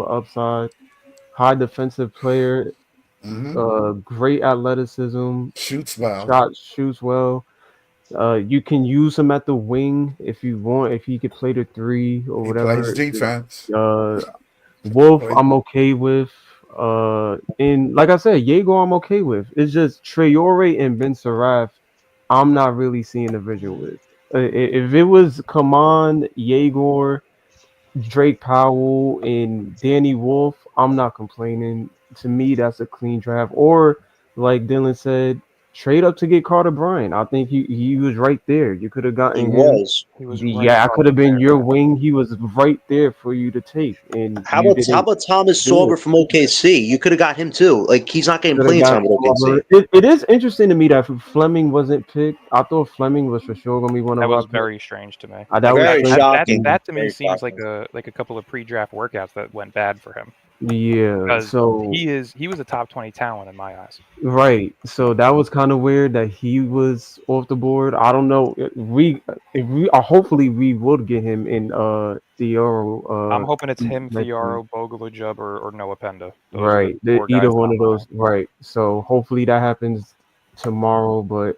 upside. High defensive player, Mm-hmm. great athleticism, Shoots well. shoots well. You can use him at the wing if you want, if he could play the three or He plays whatever. defense. Uh, Wolf, Play- I'm okay with. And like I said, Jaeger, I'm okay with. It's just Traore and Ben Saraf, I'm not really seeing a vision with. If it was Kaman, Jaeger, Drake Powell, and Danny Wolf, I'm not complaining. To me, that's a clean draft. Or like Dylan said, trade up to get Carter Bryant. I think he was right there. You could have He gotten him. was. He was Yeah, I right could have been there. your wing. He was right there for you to take, and How you about didn't Thomas do Sorber it. from OKC? You could have got him too. Like he's not getting Could have playing got time with OKC. it is interesting to me that Fleming wasn't picked. I thought Fleming was for sure gonna be one That of our was picks. very strange to me. That was Very crazy. shocking. That to me Very seems shocking. like a couple of pre-draft workouts that went bad for him. Yeah. Because So he was a top 20 talent in my eyes. right. So that was kind of weird that he was off the board. I don't know. Hopefully we would get him in Theoro. I'm hoping it's him, next Fiaro, Bogalujub, or Noah Penda. Those are Right. the four Either guys one on of my those. end. Right. So hopefully that happens tomorrow. But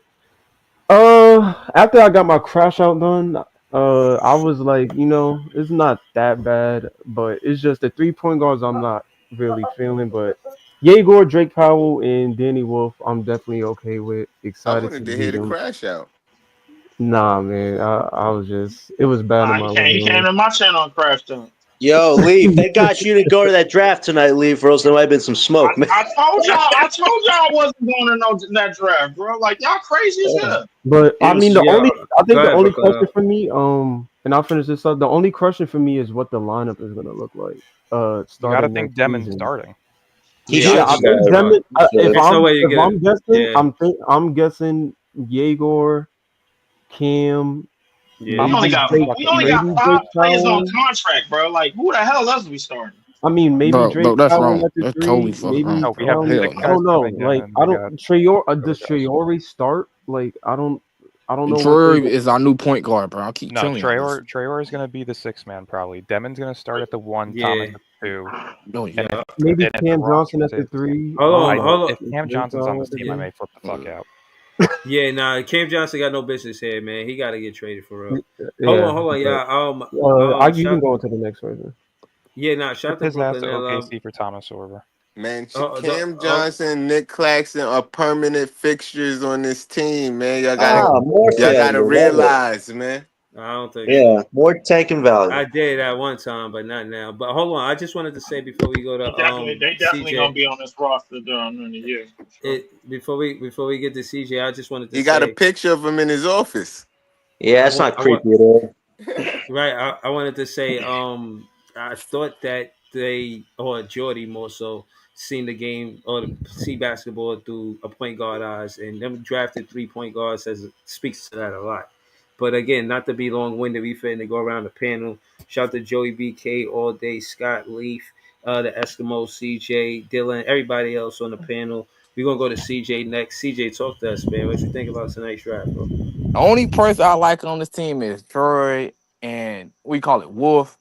after I got my crash out done, I was like, it's not that bad, but it's just the 3 point guards I'm not really feeling. But Yegor, Drake Powell, and Danny Wolf, I'm definitely okay with. I Excited to wanted to hear see the them. crash out. Nah, man, I was just, it was bad in He my came. living He came room. to my channel and crashed on. Yo, Leaf, thank God you didn't go to that draft tonight, Leaf, or else there might have been some smoke, man. I told y'all. I wasn't going to that draft, bro. Like y'all crazy as hell. But I mean, Yo, I think go the ahead, only Baka. question for me, and I'll finish this up. The only question for me is what the lineup is gonna look like, You got to starting think next Demon season. starting. He Yeah, I should I think think that's start. right. Demon. If There's no I'm way you if get it. I'm guessing, Yeah, I'm guessing Yegor, Cam, yeah. We I'm only maybe thinking got some Drake, we fucking only got maybe Draymond. 5 Drake players on Powell. contract, bro. Like who the hell else we starting? I mean, maybe Bro, Drake that's Powell wrong. at the That's totally three, fucking maybe wrong, No, we bro. have Hell 6 I no. guys don't know. coming in, Like and I we don't got Trayor. other Does guys. Traore start? Like I don't And know what they're Troy gonna is our new point guard, bro. I keep No, telling y'all this. Traore is going to be the 6 man probably. Demon's going to start at the 1, Yeah, Thomas at the 2, No, yeah. maybe and if the Cam roster Johnson at the sits, three. I Hold don't on, know. hold on. if Cam Drake Johnson's on Powell this at the team, I three. may flip the fuck out. Yeah, nah, Cam Johnson got no business here, man. He got to get traded for real. Yeah, Hold on, but yeah. you can Shout, go into the next version. yeah, nah, shout Ship out to his ass Brooklyn to and OKC for Thomas Sorber. Man, the, Cam Johnson, Nick Claxton are permanent fixtures on this team, man. More Y'all gotta failure. Love it. realize, man. I don't think Yeah, so. more tanking value. I did at one time, but not now. But hold on, I just wanted to say before we go to They definitely CJ, gonna be on this roster during the year. For sure. before we get to CJ, I just wanted to He got a say picture of him in his office. Yeah, it's not creepy at all. right. I wanted to say I thought that they or Jordy more so seen the game or see basketball through a point guard eyes, and them drafted 3 point guards speaks to that a lot. But again, not to be long winded, we finna go around the panel. Shout out to Joey BK all day, Scott Leaf, the Eskimo, CJ, Dylan, everybody else on the panel. We're gonna go to CJ next. CJ, talk to us, man. What you think about tonight's draft, bro? the only person I like on this team is Troy and we call it Wolf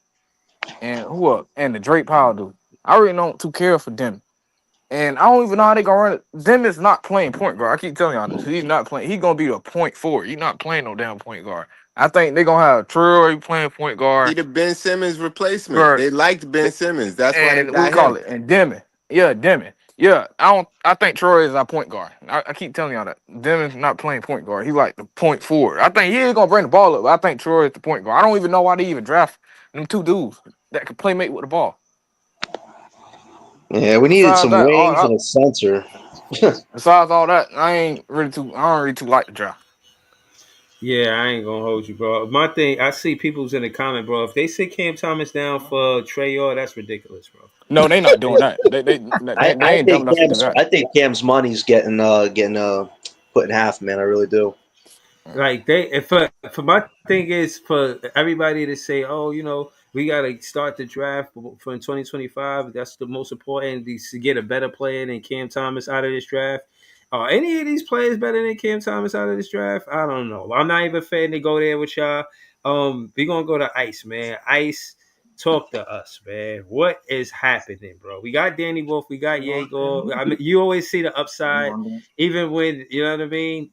and who up and the Drake Powell dude. I really don't too care for them. And I don't even know how they gonna run it. Them is not playing point guard. I keep telling y'all this. He's not playing. He's gonna be a point forward. He's not playing no damn point guard. I think they're gonna have Troy playing point He guard. the Ben Simmons replacement. Guard They liked Ben Simmons. That's why they and we got call him. it and Demon. Yeah, Demon. Yeah, I think Troy is our point guard. I keep telling y'all that. Demon's not playing point guard. He like the point forward. I think he is gonna bring the ball up. But I think Troy is the point guard. I don't even know why they even draft them two dudes that can play make with the ball. Yeah, we needed Besides some that, wings and a sensor. besides all that, I don't really too like the draft. Yeah, I ain't gonna hold you, bro. My thing, I see people's in the comment, bro. If they sit Cam Thomas down for Trey Yard, that's ridiculous, bro. No, they not doing that. They ain't dumb enough to do that. I think Cam's money's getting put in half, man. I really do. Like for my thing is for everybody to say, oh, we gotta start the draft for 2025. That's the most important is to get a better player than Cam Thomas out of this draft. Are any of these players better than Cam Thomas out of this draft? I don't know. I'm not even fan to go there with y'all. We gonna go to Ice, man. Ice talk to us, man. What is happening, bro? We got Danny Wolf, we got Yeager. I mean, you always see the upside, even when you know what I mean.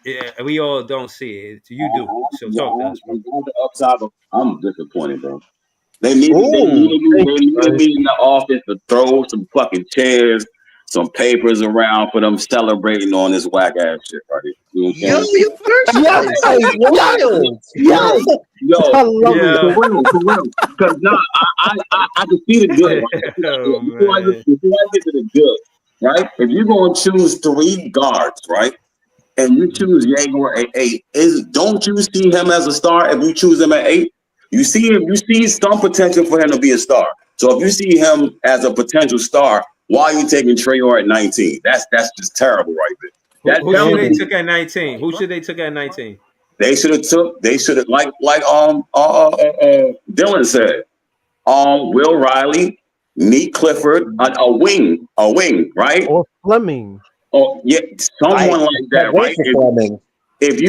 Yeah, we all don't see it. You do. So talk to us, bro. The upside, I'm disappointed, bro. They needed me in the office to throw some fucking chairs, some papers around for them celebrating on this whack ass shit, right? You know what I'm saying? Yo, I love it. For real. Because I can see the good. Right? Before I get to the good, right? If you're going to choose 3 guards, right? And you choose Yeager at 8, don't you see him as a star if you choose him at 8? You see some potential for him to be a star. So if you see him as a potential star, why are you taking Traore at 19? That's just terrible right there. Who should they took at 19? Who should they took at 19? They should have like Dylan said. Will Riley, Nick Clifford, a wing, right? Or Fleming. Oh yeah, someone like that, right? If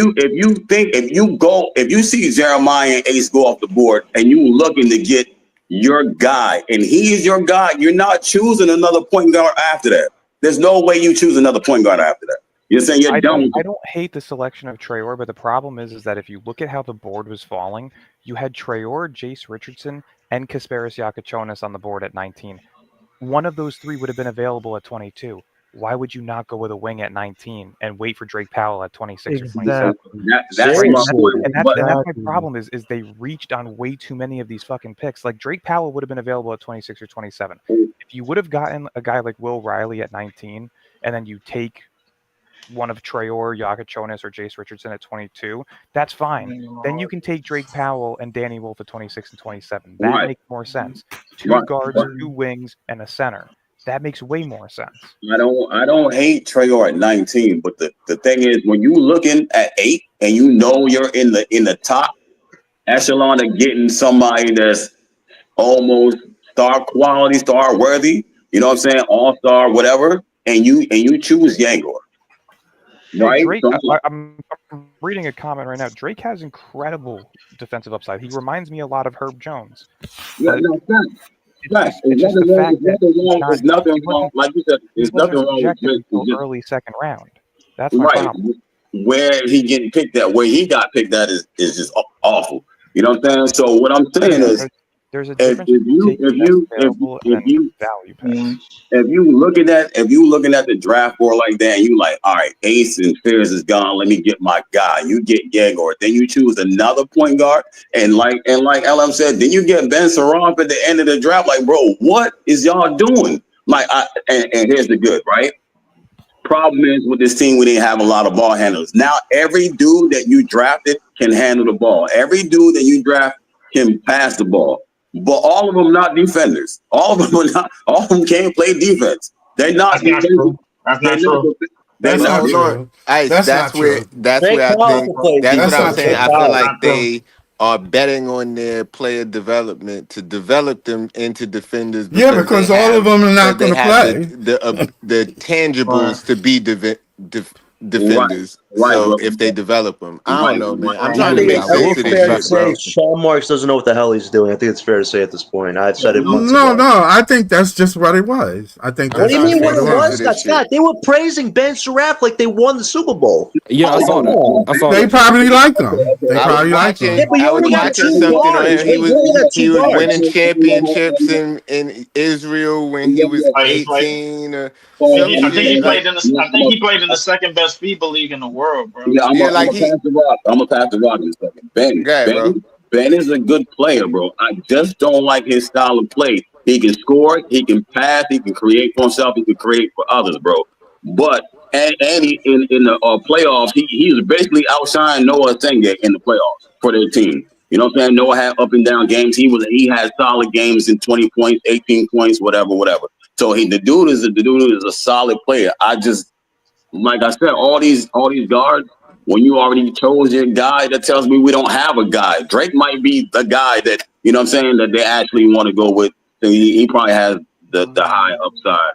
you see Jeremiah and Ace go off the board and you looking to get your guy and he is your guy, you're not choosing another point guard after that. There's no way you choose another point guard after that. You're saying you're dumb. I don't hate the selection of Traore, but the problem is that if you look at how the board was falling, you had Traore, Jace Richardson, and Kasparis Yakachonis on the board at 19. One of those 3 would have been available at 22. Why would you not go with a wing at 19 and wait for Drake Powell at 26 or 27? That's my problem is they reached on way too many of these fucking picks. Like Drake Powell would have been available at 26 or 27. If you would have gotten a guy like Will Riley at 19 and then you take one of Traore, Yakachonis, or Jace Richardson at 22, that's fine. Then you can take Drake Powell and Danny Wolf at 26 and 27. That makes more sense. 2 guards, 2 wings, and a center. That makes way more sense. I don't hate Traore at 19, but the thing is, when you looking at 8 and you know you're in the top echelon of getting somebody that's almost star quality, star worthy, you know what I'm saying, all-star, whatever, and you choose Yeager. Right? Drake, I'm reading a comment right now. Drake has incredible defensive upside. He reminds me a lot of Herb Jones. Yeah, right. There's nothing wrong. Like you said, there's nothing wrong with Drake. Early second round. That's my problem. Where he getting picked at, where he got picked at is just awful. You know what I'm saying? So what I'm saying is, there's a difference if you looking at the draft board like that, and you like, all right, Ace and Spears is gone. Let me get my guy. You get Yeager. Then you choose another point guard, and like LM said, then you get Ben Saramp at the end of the draft. Like, bro, what is y'all doing? Like, and here's the good, right? Problem is with this team, we didn't have a lot of ball handlers. Now every dude that you drafted can handle the ball. Every dude that you draft can pass the ball. But all of them not defenders. All of them can't play defense. They're not. That's not true. That's not true. That's not true. That's where I think that's what I'm saying. I feel like they are betting on their player development to develop them into defenders. Yeah, because all of them are not going to play. The tangibles to be defenders. Right. So if they develop them, I don't know, man. I'm trying to make sense of this shit, bro. Sean Marks doesn't know what the hell he's doing. I think it's fair to say at this point. I've said it once. No, I think that's just what it was. I think. What do you mean what it was, Scott? They were praising Ben Saramp like they won the Super Bowl. Yeah, I saw that. They probably liked him. They probably liked him. Yeah, I was watching something on him. He was winning championships in Israel when he was 18. I think he played in the second best FIBA league in the world, bro. Yeah, I'm gonna pass the rock in a second. Ben is a good player, bro. I just don't like his style of play. He can score, he can pass, he can create for himself, he can create for others, bro. But and he, in the playoffs, he's basically outshined Noah Sengek in the playoffs for their team. You know what I'm saying? Noah had up and down games. He had solid games in 20 points, 18 points, whatever. So the dude is a solid player. I just, like I said, all these guards, when you already chose your guy, that tells me we don't have a guy. Drake might be the guy that, you know what I'm saying, that they actually want to go with. He probably has the high upside.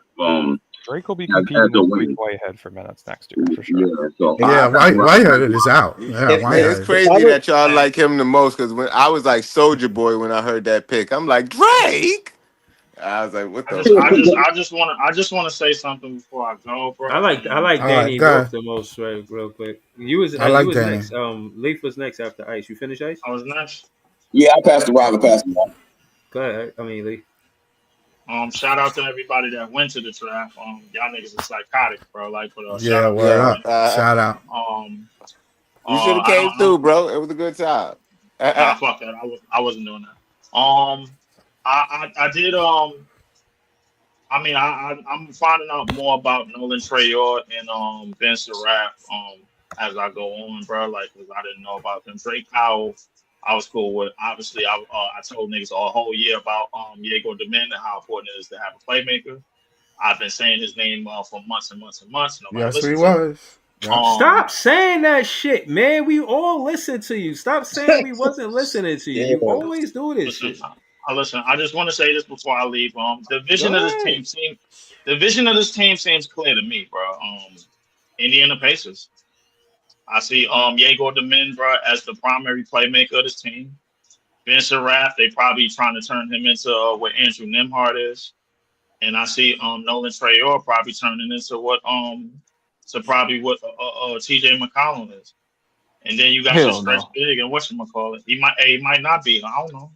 Drake will be competing with Whitehead for minutes next year for sure. Yeah, so Whitehead is out. Yeah, It's crazy that y'all like him the most because when I was like Soldier Boy when I heard that pick, I'm like Drake. I was like, what the? I just want to say something before I go, bro. I like Danny Wolf the most, right? Real quick. You was I like you was Danny. next. Leaf was next after Ice. You finished Ice? I was next. Yeah, I passed the rock. Go ahead. I mean, Lee. Shout out to everybody that went to the draft. Y'all niggas are psychotic, bro. Like for the shout out. You should have came through, bro. It was a good time. Nah, fuck that. I wasn't doing that. I did. I mean, I'm finding out more about Nolan Trayor and Ben Surratt as I go on, bro. Like, cause I didn't know about them. Drake Powell, I was cool with. Obviously, I told niggas a whole year about Diego Domingue and how important it is to have a playmaker. I've been saying his name for months and months and months. Yes, he was. Stop saying that shit, man. We all listen to you. Stop saying we wasn't listening to you. You always do this shit. Listen, I just want to say this before I leave. The vision of this team seems clear to me, bro. Indiana Pacers. I see Diego Domingue, bro, as the primary playmaker of this team. Ben Surratt, they probably trying to turn him into what Andrew Nembhard is. And I see Nolan Trayor probably turning into what TJ McConnell is. And then you got your stretch big and whatchamacallit. He might not be. I don't know.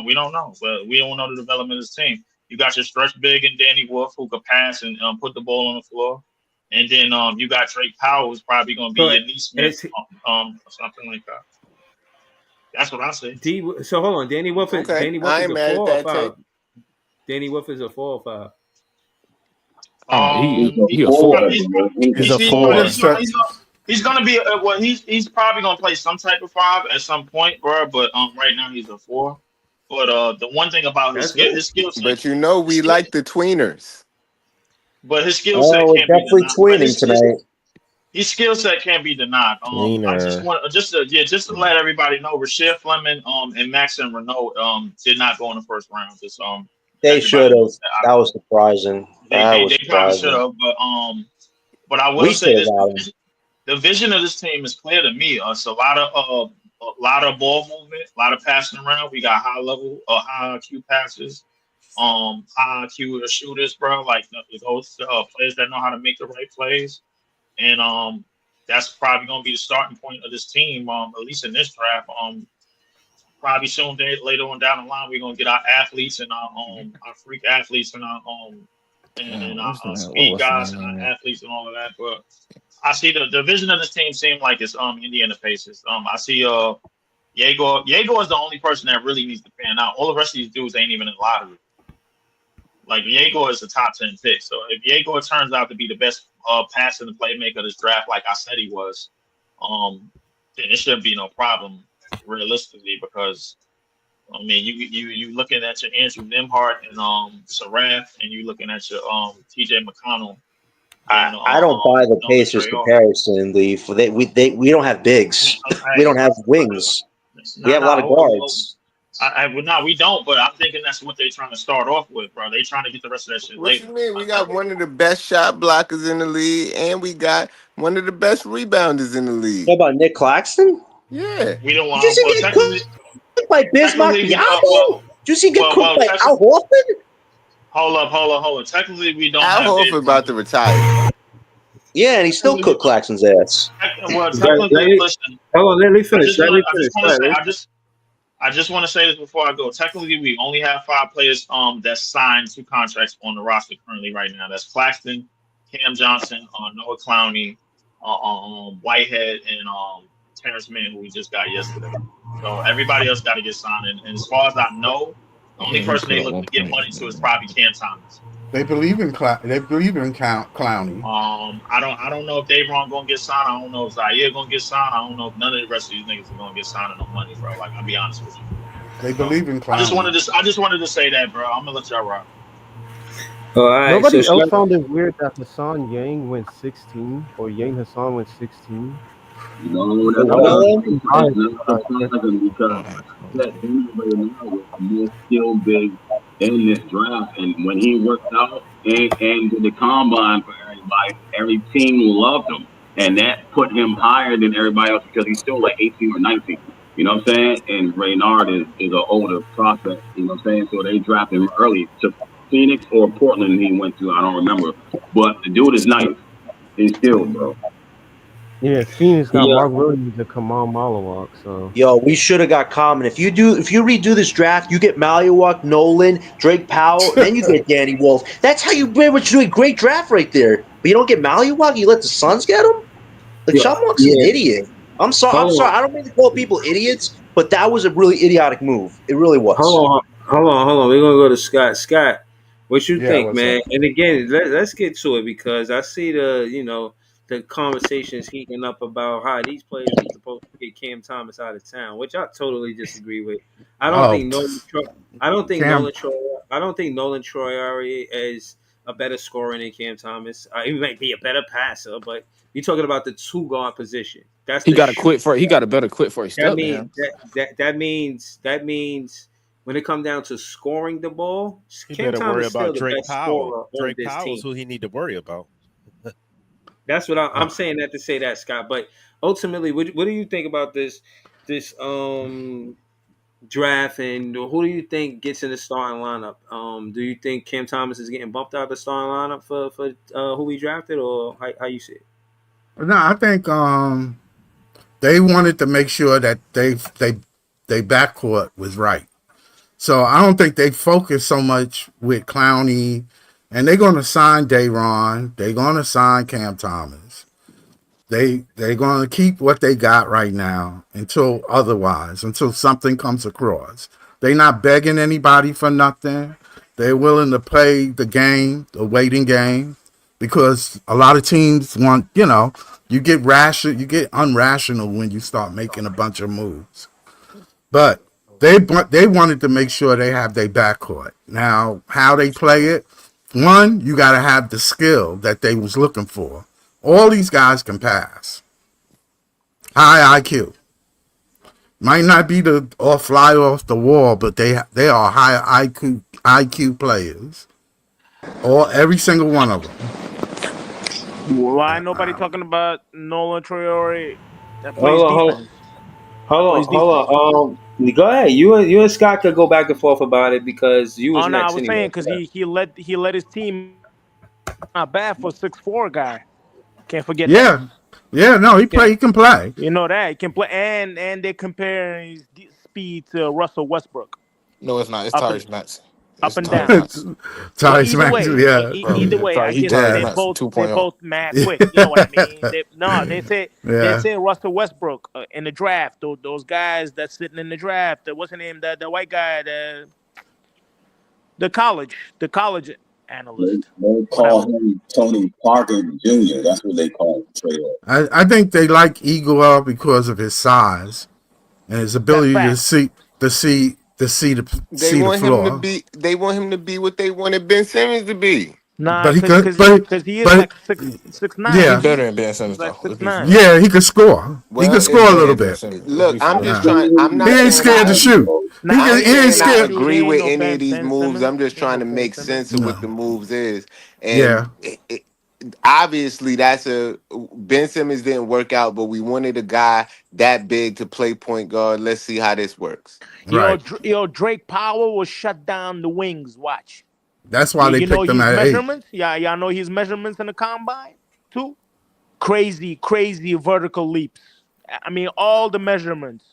We don't know. But we don't know the development of this team. You got your stretch big and Danny Wolf who could pass and put the ball on the floor. And then you got Drake Powell who's probably going to be a Neesmith, or something like that. That's what I say. So hold on, Danny Wolf is a 4 or 5. Danny Wolf is a 4 or 5. He's a 4. He's a 4. He's gonna be he's probably gonna play some type of 5 at some point, bro. But right now he's a 4. But the one thing about his skill set, but you know we like the tweeners. But his skill set can't definitely be tweening tonight. His skill set can't be denied. I just want just to let everybody know, Rasheed Fleming and Maxime Renault did not go in the first round. Just they should have. That was surprising. They probably should have, but I will say this: the vision of this team is clear to me. It's a lot of ball movement, a lot of passing around. We got high IQ passes, high IQ shooters, bro. Like those players that know how to make the right plays, and that's probably going to be the starting point of this team. At least in this draft. Probably soon later on down the line, we're gonna get our athletes and our freak athletes and our speed guys and our athletes and all of that. But I see the vision of this team seem like it's Indiana Pacers. I see Diego is the only person that really needs to pan out. All the rest of these dudes ain't even in the lottery. Like Diego is the top 10 pick. So if Diego turns out to be the best passer and playmaker of this draft, like I said he was, then it shouldn't be no problem. Realistically, because I mean, you looking at your Andrew Nembhard and Surratt, and you looking at your TJ McConnell. And, I don't buy the Pacers comparison. We don't have bigs. We don't have wings. We have a lot of guards. We don't. But I'm thinking that's what they're trying to start off with, bro. They trying to get the rest of that shit later. What you mean? We got one of the best shot blockers in the league, and we got one of the best rebounders in the league. What about Nick Claxton? Yeah, we don't want to get cooked by Bismarck Biyombo. Did you see get cooked by Al Horford? Hold up. Technically, we don't. Al Horford about to retire. Yeah, and he still cooked Claxton's ass. Well, technically, listen. Hold on, let me finish. I just want to say this before I go. Technically, we only have 5 players that signed 2 contracts on the roster currently right now. That's Claxton, Cam Johnson, Noah Clowney, Whitehead, and Terrence Mann, who we just got yesterday. So everybody else got to get signed. And as far as I know, the only person they look to get money to is probably Cam Thomas. They believe in Clowney. I don't know if Davon gonna get signed. I don't know if Zaire gonna get signed. I don't know if none of the rest of these niggas are gonna get signed on no money, bro. Like, I'll be honest with you. They believe in Clowney. I just wanted to say that, bro. I'm gonna let y'all rock. All right, nobody else found it weird that Hassan Yang went 16 or Yang Hassan went 16. More skill big in this draft. And when he worked out and did the combine for everybody, every team loved him. And that put him higher than everybody else because he's still like 18 or 19. You know what I'm saying? And Raynard is an older prospect. You know what I'm saying? So they drafted him early to Phoenix or Portland he went to. I don't remember. But the dude is nice. He's still, bro. Yeah, Phoenix got Mark Williams and Kamal Malawak. So yo, we should have got Common. If you redo this draft, you get Malawak, Nolan, Drake Powell, then you get Danny Wolf. That's how you do a great draft right there. But you don't get Malawak, you let the Suns get him? Like Shotmark's an idiot. I'm sorry. I don't mean to call people idiots, but that was a really idiotic move. It really was. Hold on. We're gonna go to Scott. Scott, what you think, man? Up? And again, let's get to it because I see the conversations heating up about how these players are supposed to get Cam Thomas out of town, which I totally disagree with. I don't think Nolan Troyari is a better scorer than Cam Thomas. He might be a better passer, but you're talking about the 2-guard position. He got to quit for. He got to better quit for his stuff. That means when it comes down to scoring the ball, he Cam better worry about Drake Powell. Drake Powell's who he need to worry about. That's what I'm saying. That to say that, Scott. But ultimately, what do you think about this draft, and who do you think gets in the starting lineup? Do you think Cam Thomas is getting bumped out of the starting lineup for who we drafted, or how you see it? No, I think they wanted to make sure that they backcourt was right. So I don't think they focus so much with Clowney, and they're going to sign Day'Ron. They're going to sign Cam Thomas. They're going to keep what they got right now until something comes across. They're not begging anybody for nothing. They're willing to play the game, the waiting game, because a lot of teams want, you get unrational when you start making a bunch of moves. But they wanted to make sure they have their backcourt. Now, how they play it, one, you got to have the skill that they was looking for. All these guys can pass. High IQ. Might not be fly off the wall, but they are high IQ players. Every single one of them. Why nobody talking about Nolan Troyari? Hold on. Go ahead. You and Scott could go back and forth about it because you was next. I was saying because he led his team not bad for a 6'4" guy. Can't forget that. Yeah, no, he can play. You know that. He can play, and they compare his speed to Russell Westbrook. No, it's not. It's Tyrese Maxey. Up and down. Tyrese Maxey, yeah. Either way, I guess they're both mad quick. You know what I mean? They say Russell Westbrook in the draft. Those guys that's sitting in the draft. What's his name? The white guy. The college analyst. They call him Tony Parker Jr. That's what they call him. I think they like Igor because of his size and his ability to see the floor. They want him to be what they wanted Ben Simmons to be. Nah, because he is like 6'9". Yeah, he's better than Ben Simmons. Like 6'9". Yeah, he can score. He can score a little bit. Look, I'm just trying. I'm not. He ain't scared to shoot. He ain't scared. I agree with any of these moves. I'm just trying to make sense of what the moves is. And obviously, Ben Simmons didn't work out, but we wanted a guy that big to play point guard. Let's see how this works. Right. Drake Powell will shut down the wings. Watch. That's why they picked him at 8. Measurements? Yeah, y'all know his measurements in the combine too. Crazy vertical leaps. I mean, all the measurements.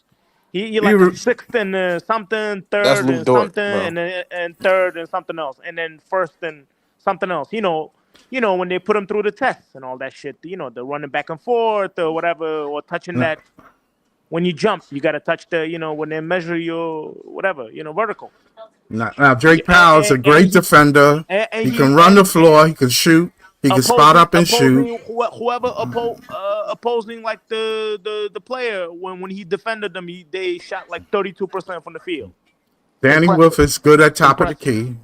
He like sixth and something, third and something, and third and something else, and then first and something else. You know when they put him through the tests and all that shit. The running back and forth or whatever, or touching that. When you jump, you got to touch when they measure your whatever, vertical. Now Drake Powell's a great defender. He can run the floor. He can shoot. He can spot up and shoot. Whoever opposing like the player when he defended them, they shot like 32% from the field. Danny Wolf is good at top of the key,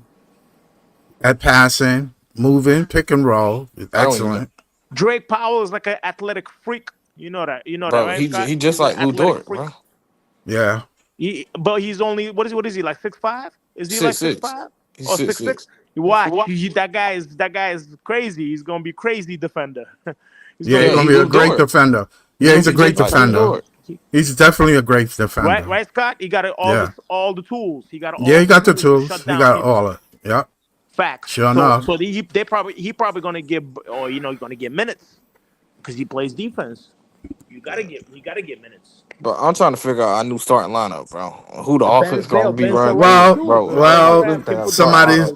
at passing, moving, pick and roll. Excellent. Drake Powell is like an athletic freak. You know that, bro, right? He just like Lou Dort, bro. Yeah. But he's only what is he like 6'5"? Is he like 6'5"? He's Oh, 6'6". 6'6". You watch. That guy is crazy. He's gonna be crazy defender. He's gonna be a great defender. Yeah, he's a great defender. He's definitely a great defender. Right, Scott. He got all the tools. He got all. Yeah, he got the tools. He got people. all of. Yeah. Facts. Sure enough. So he probably gonna get, or he's gonna get minutes because he plays defense. You gotta get minutes. But I'm trying to figure out our new starting lineup, bro. Who the offense gonna be running? Well, somebody's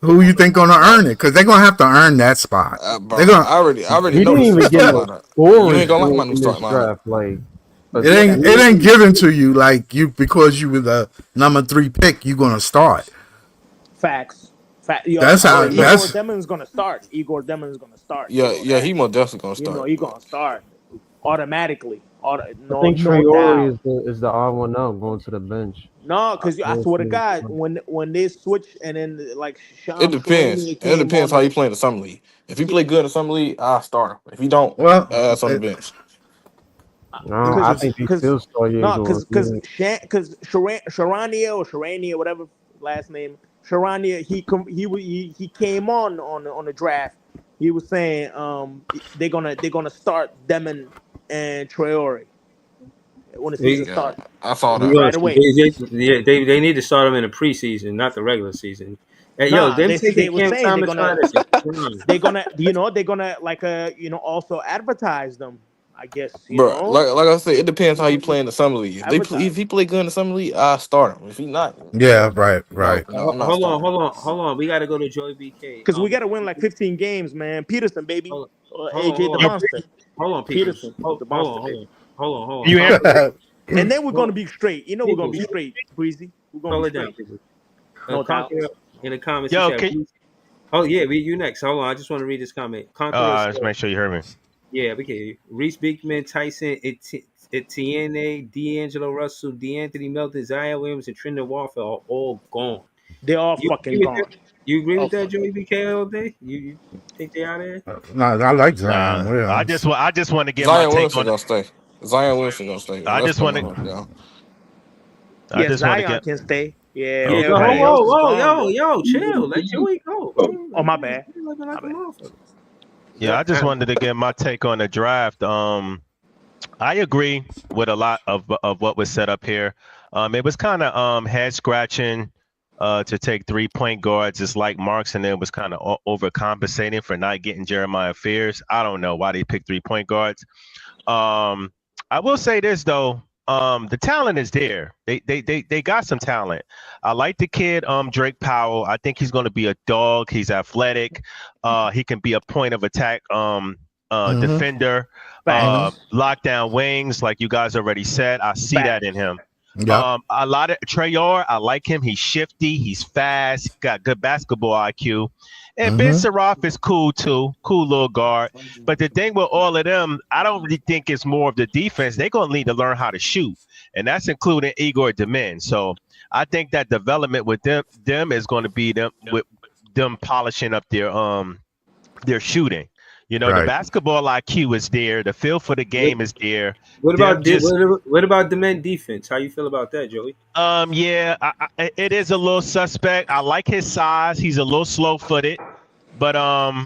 who you think gonna earn it? Because they're gonna have to earn that spot. They're gonna. I already know. You ain't gonna like my new starting lineup. It ain't given to you because you were the number 3 pick. You gonna start. Facts. That's how. Igor Demon's gonna start. Yeah, he most definitely gonna start. He's gonna start automatically. I think Traore is the odd one out going to the bench. No, because I swear to God, when they switch and then it depends. It depends how you play in the summer league. If he play good in the summer league, I'll start him. If he don't, that's on the bench. No, I think he still start. No, because Sharania, whatever last name, Sharania, he came on the draft. He was saying they're gonna start Demon and Traore when the season starts. I saw that right away. They need to start them in the preseason, not the regular season. Hey, they were saying they're gonna also advertise them. I guess, bro. Like I said, it depends how you play in the summer league. If he play good in the summer league, I start him. If he not, right. No, hold on. We gotta go to Joey BK because we gotta win 15 games, man. Peterson, baby. AJ the Monster. Hold on, Peterson. Hold on. You and then we're gonna be straight. We're gonna be straight, Breezy. We're gonna be straight. No doubt. In the comments, oh yeah, you next. Hold on, I just want to read this comment. Just make sure you heard me. Yeah, we can. Reese Beekman, Tyson, Etienne, D'Angelo Russell, DeAnthony Melton, Zion Williams, and Trendon Watford are all gone. They're all fucking gone. You agree with that, Joey BK, all day? You think they out there? No, I like Zion Williams. I just want to get Zion my take on gonna stay. Zion Wilson gonna stay. I just want to. Zion can stay. Yeah. Whoa, chill. Let Joey go. Oh, my bad. Yeah, I just wanted to get my take on the draft. I agree with a lot of what was set up here. It was kind of head scratching to take 3 point guards. It's like Marks, and it was kind of overcompensating for not getting Jeremiah Fears. I don't know why they picked 3 point guards. I will say this though. The talent is there. They got some talent. I like the kid, Drake Powell. I think he's going to be a dog. He's athletic. He can be a point of attack defender. Lockdown wings, like you guys already said. I see that in him. Yep. A lot of Traore, I like him. He's shifty. He's fast. Got good basketball IQ. And Ben Saraf is cool too. Cool little guard. But the thing with all of them, I don't really think it's more of the defense. They're going to need to learn how to shoot. And that's including Igor Demin. So I think that development with them is going to be them polishing up their shooting. The basketball IQ is there. The feel for the game is there. What about Demin defense? How you feel about that, Joey? It is a little suspect. I like his size. He's a little slow-footed, but I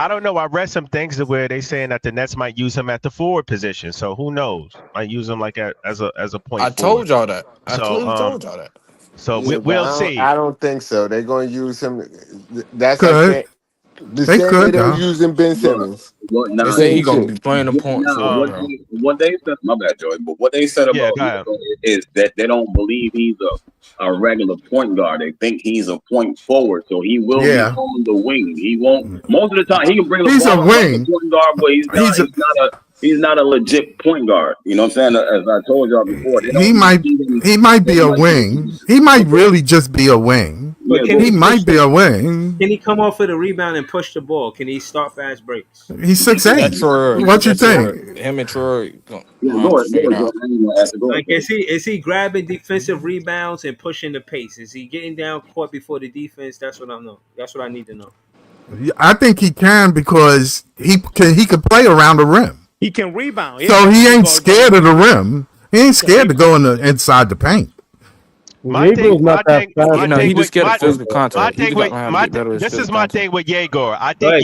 don't know. I read some things where they saying that the Nets might use him at the forward position. So who knows? Might use him like as a point. I told y'all that. I told y'all that. So we'll see. I don't think so. They're going to use him. That's good. The same way they're using Ben Simmons. They say he's gonna be playing the point. What they said, my bad, Joey, but what they said about him is that they don't believe he's a regular point guard. They think he's a point forward, so he will be on the wing. He won't. Most of the time, he can bring the ball a wing point guard, but he's not a legit point guard. You know what I'm saying? As I told y'all before, he might be a wing. He might really just be a wing. He might be a wing. Can he come off of the rebound and push the ball? Can he start fast breaks? He's 6'8". What you think? Him and Troy. Like, is he grabbing defensive rebounds and pushing the pace? Is he getting down court before the defense? That's what I know. That's what I need to know. I think he can because he can play around the rim. He can rebound. So he ain't scared of the rim. He ain't scared to go inside the paint. My thing, my thing, you know, he just get a physical contact. This is my thing with Yegor. I think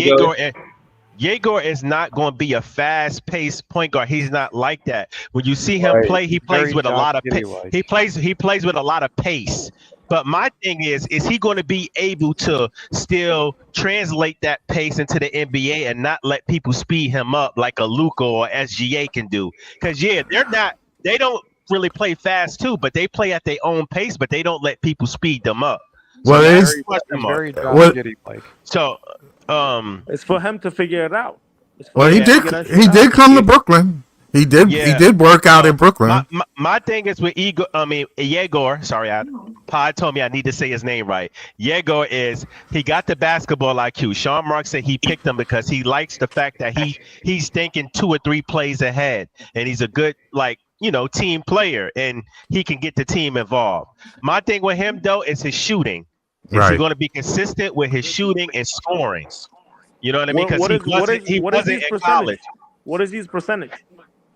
Yegor is not going to be a fast-paced point guard. He's not like that. When you see him play, he plays with a lot of he plays with a lot of pace. But my thing is he going to be able to still translate that pace into the NBA and not let people speed him up like a Luka or SGA can do? Because they don't really play fast too, but they play at their own pace, but they don't let people speed them up. So well, it's for him to figure it out. Well, he did come to Brooklyn. He did work out in Brooklyn. My thing is with Yegor. Sorry, Pod told me I need to say his name right. Yegor he got the basketball IQ. Sean Marks said he picked him because he likes the fact that he's thinking 2 or 3 plays ahead, and he's a good team player, and he can get the team involved. My thing with him though is his shooting. Is he going to be consistent with his shooting and scoring? You know what I mean? Because he wasn't in college. What is his percentage?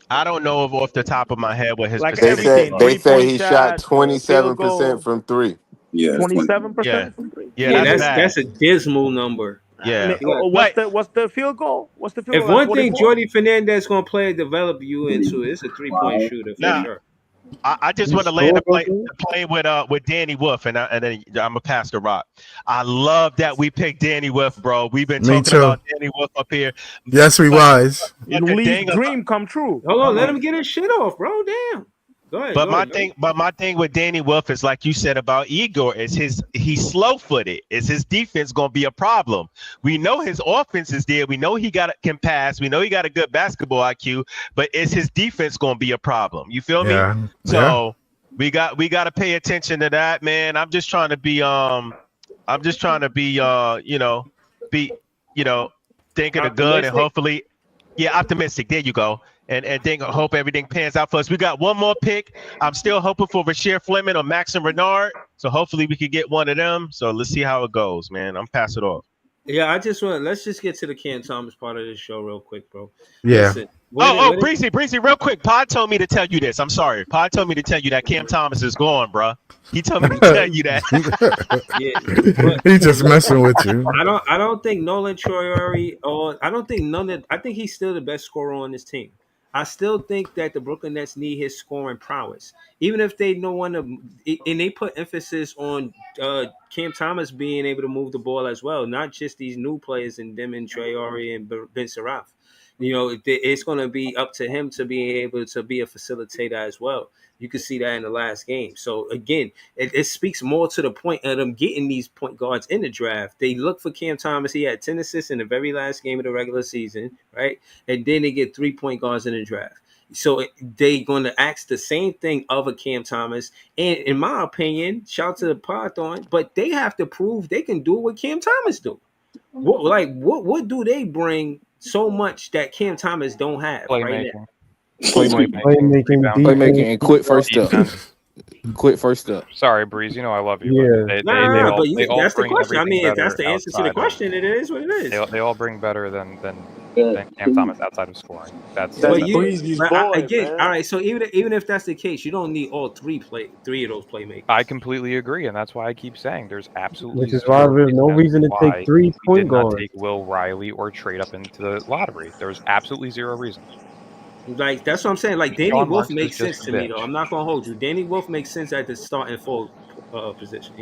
I don't know off the top of my head what his percentage. They say he shot 27% from 3. Yeah, 27%. Yeah, that's a dismal number. Yeah. What's the field goal? What's the field goal? If one thing Jordi Fernandez gonna develop you into, it's a 3-point shooter for sure. I just want to land the plane with Danny Wolf, and then I'm gonna pass the rock. I love that we picked Danny Wolf, bro. We've been talking about Danny Wolf up here. Yes, we was. Lee's dream come true. Hold on, let him get his shit off, bro. Damn. Go ahead. But my thing with Danny Wolf is like you said about Igor is he's slow-footed. Is his defense gonna be a problem? We know his offense is there. We know he can pass. We know he got a good basketball IQ. But is his defense gonna be a problem? You feel me? So we got to pay attention to that, man. I'm just trying to be thinking of good and hopefully optimistic. There you go. And hope everything pans out for us. We got one more pick. I'm still hoping for Rasheer Fleming or Maxim Renard. So hopefully we can get one of them. So let's see how it goes, man. I'm pass it off. Yeah, let's just get to the Cam Thomas part of this show real quick, bro. Yeah. Listen, Breezy, real quick. Pod told me to tell you this. I'm sorry. Pod told me to tell you that Cam Thomas is gone, bro. He told me to tell you that. He's just messing with you. I don't think Nolan Traore I think he's still the best scorer on this team. I still think that the Brooklyn Nets need his scoring prowess. Even if they don't want to, and they put emphasis on Cam Thomas being able to move the ball as well, not just these new players and them and Traore and Ben Suraf. It's going to be up to him to be able to be a facilitator as well. You can see that in the last game. So, again, it speaks more to the point of them getting these point guards in the draft. They look for Cam Thomas. He had 10 assists in the very last game of the regular season, right? And then they get 3 point guards in the draft. So they're going to ask the same thing of a Cam Thomas. And in my opinion, shout out to the Python, but they have to prove they can do what Cam Thomas do. What do they bring so much that Cam Thomas don't have right now? Playmaking and quick first step. Quick first step. Sorry, Breeze. I love you. Yeah. That's the question. I mean, if that's the answer to the question, it is what it is. They all bring better than Cam Thomas outside of scoring. That's Breezy's boy, again. man. All right. So even if that's the case, you don't need all three of those playmakers. I completely agree, and that's why I keep saying there's absolutely which is why there's no reason to take 3 point guards. Take Will Riley or trade up into the lottery. There's absolutely zero reason. Like that's what I'm saying. Like Danny Wolf makes sense to me, though. I'm not gonna hold you. Danny Wolf makes sense at the starting forward position.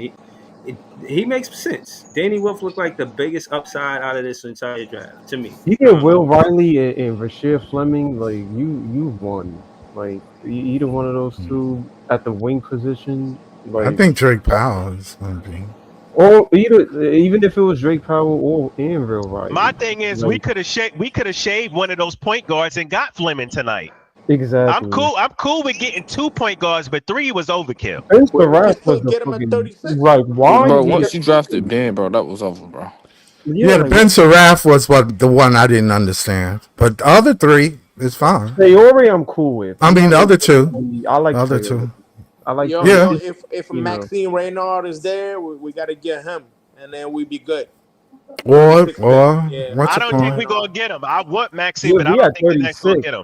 He makes sense. Danny Wolf looked like the biggest upside out of this entire draft to me. You get Will Riley and Rasheer Fleming, like you won. Like either one of those two at the wing position. Like, I think Drake Powell is going to be. Or even if it was Drake Powell or Will Riley. My thing is, we could have shaved one of those point guards and got Fleming tonight. Exactly. I'm cool with getting 2 point guards, but 3 was overkill. Ben Suraf was the fucking, right? Why? Bro, once you drafted Ben, bro, that was over, bro. Yeah, the Ben Suraf was the one I didn't understand, but the other 3 is fine. Traore, I'm cool with. I mean, the other 2. I like the other Traore. 2. I like. If Maxime Renard is there, we got to get him, and then we be good. Or Yeah. what's I the don't think point? we're gonna get him. I want Maxine, Yeah, but I he don't at think the Nets gonna 36. get him.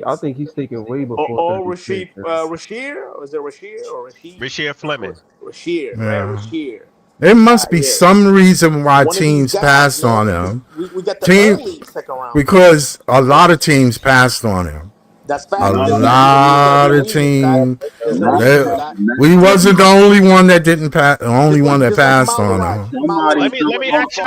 I think he's taking way before Or 36. Rasheer? Was it Rasheer or Rasheed? Rasheer Fleming. Rasheer, right? Yeah. Rasheer. There must be Yeah. some reason why One of these teams guys, passed man. on him. We got the Team, early second round. because a lot of teams passed on him. That's fact. A There's lot of teams. We wasn't the only one that didn't pass. The only one that passed on him. Let me ask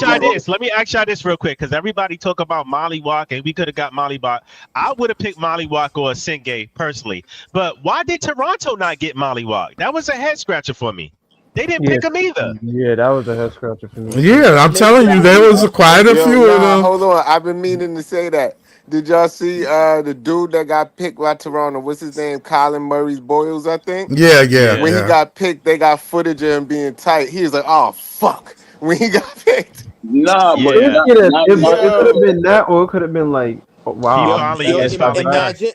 y'all this. Let me ask y'all this real quick, because everybody talk about Molly Walk, and we could have got Molly Walk. I would have picked Molly Walk or Singay personally, but why did Toronto not get Molly Walk? That was a head scratcher for me. They didn't pick him either. Yeah, that was a head scratcher for me. Yeah, I'm telling you, there was quite a few of them. Hold on, I've been meaning to say that. Did y'all see the dude that got picked by Toronto? What's his name? Colin Murray's Boyles, I think. Yeah. When he got picked, they got footage of him being tight. He was like, "Oh fuck!" When he got picked. Nah, but It could have been that, or it could have been like, oh, wow.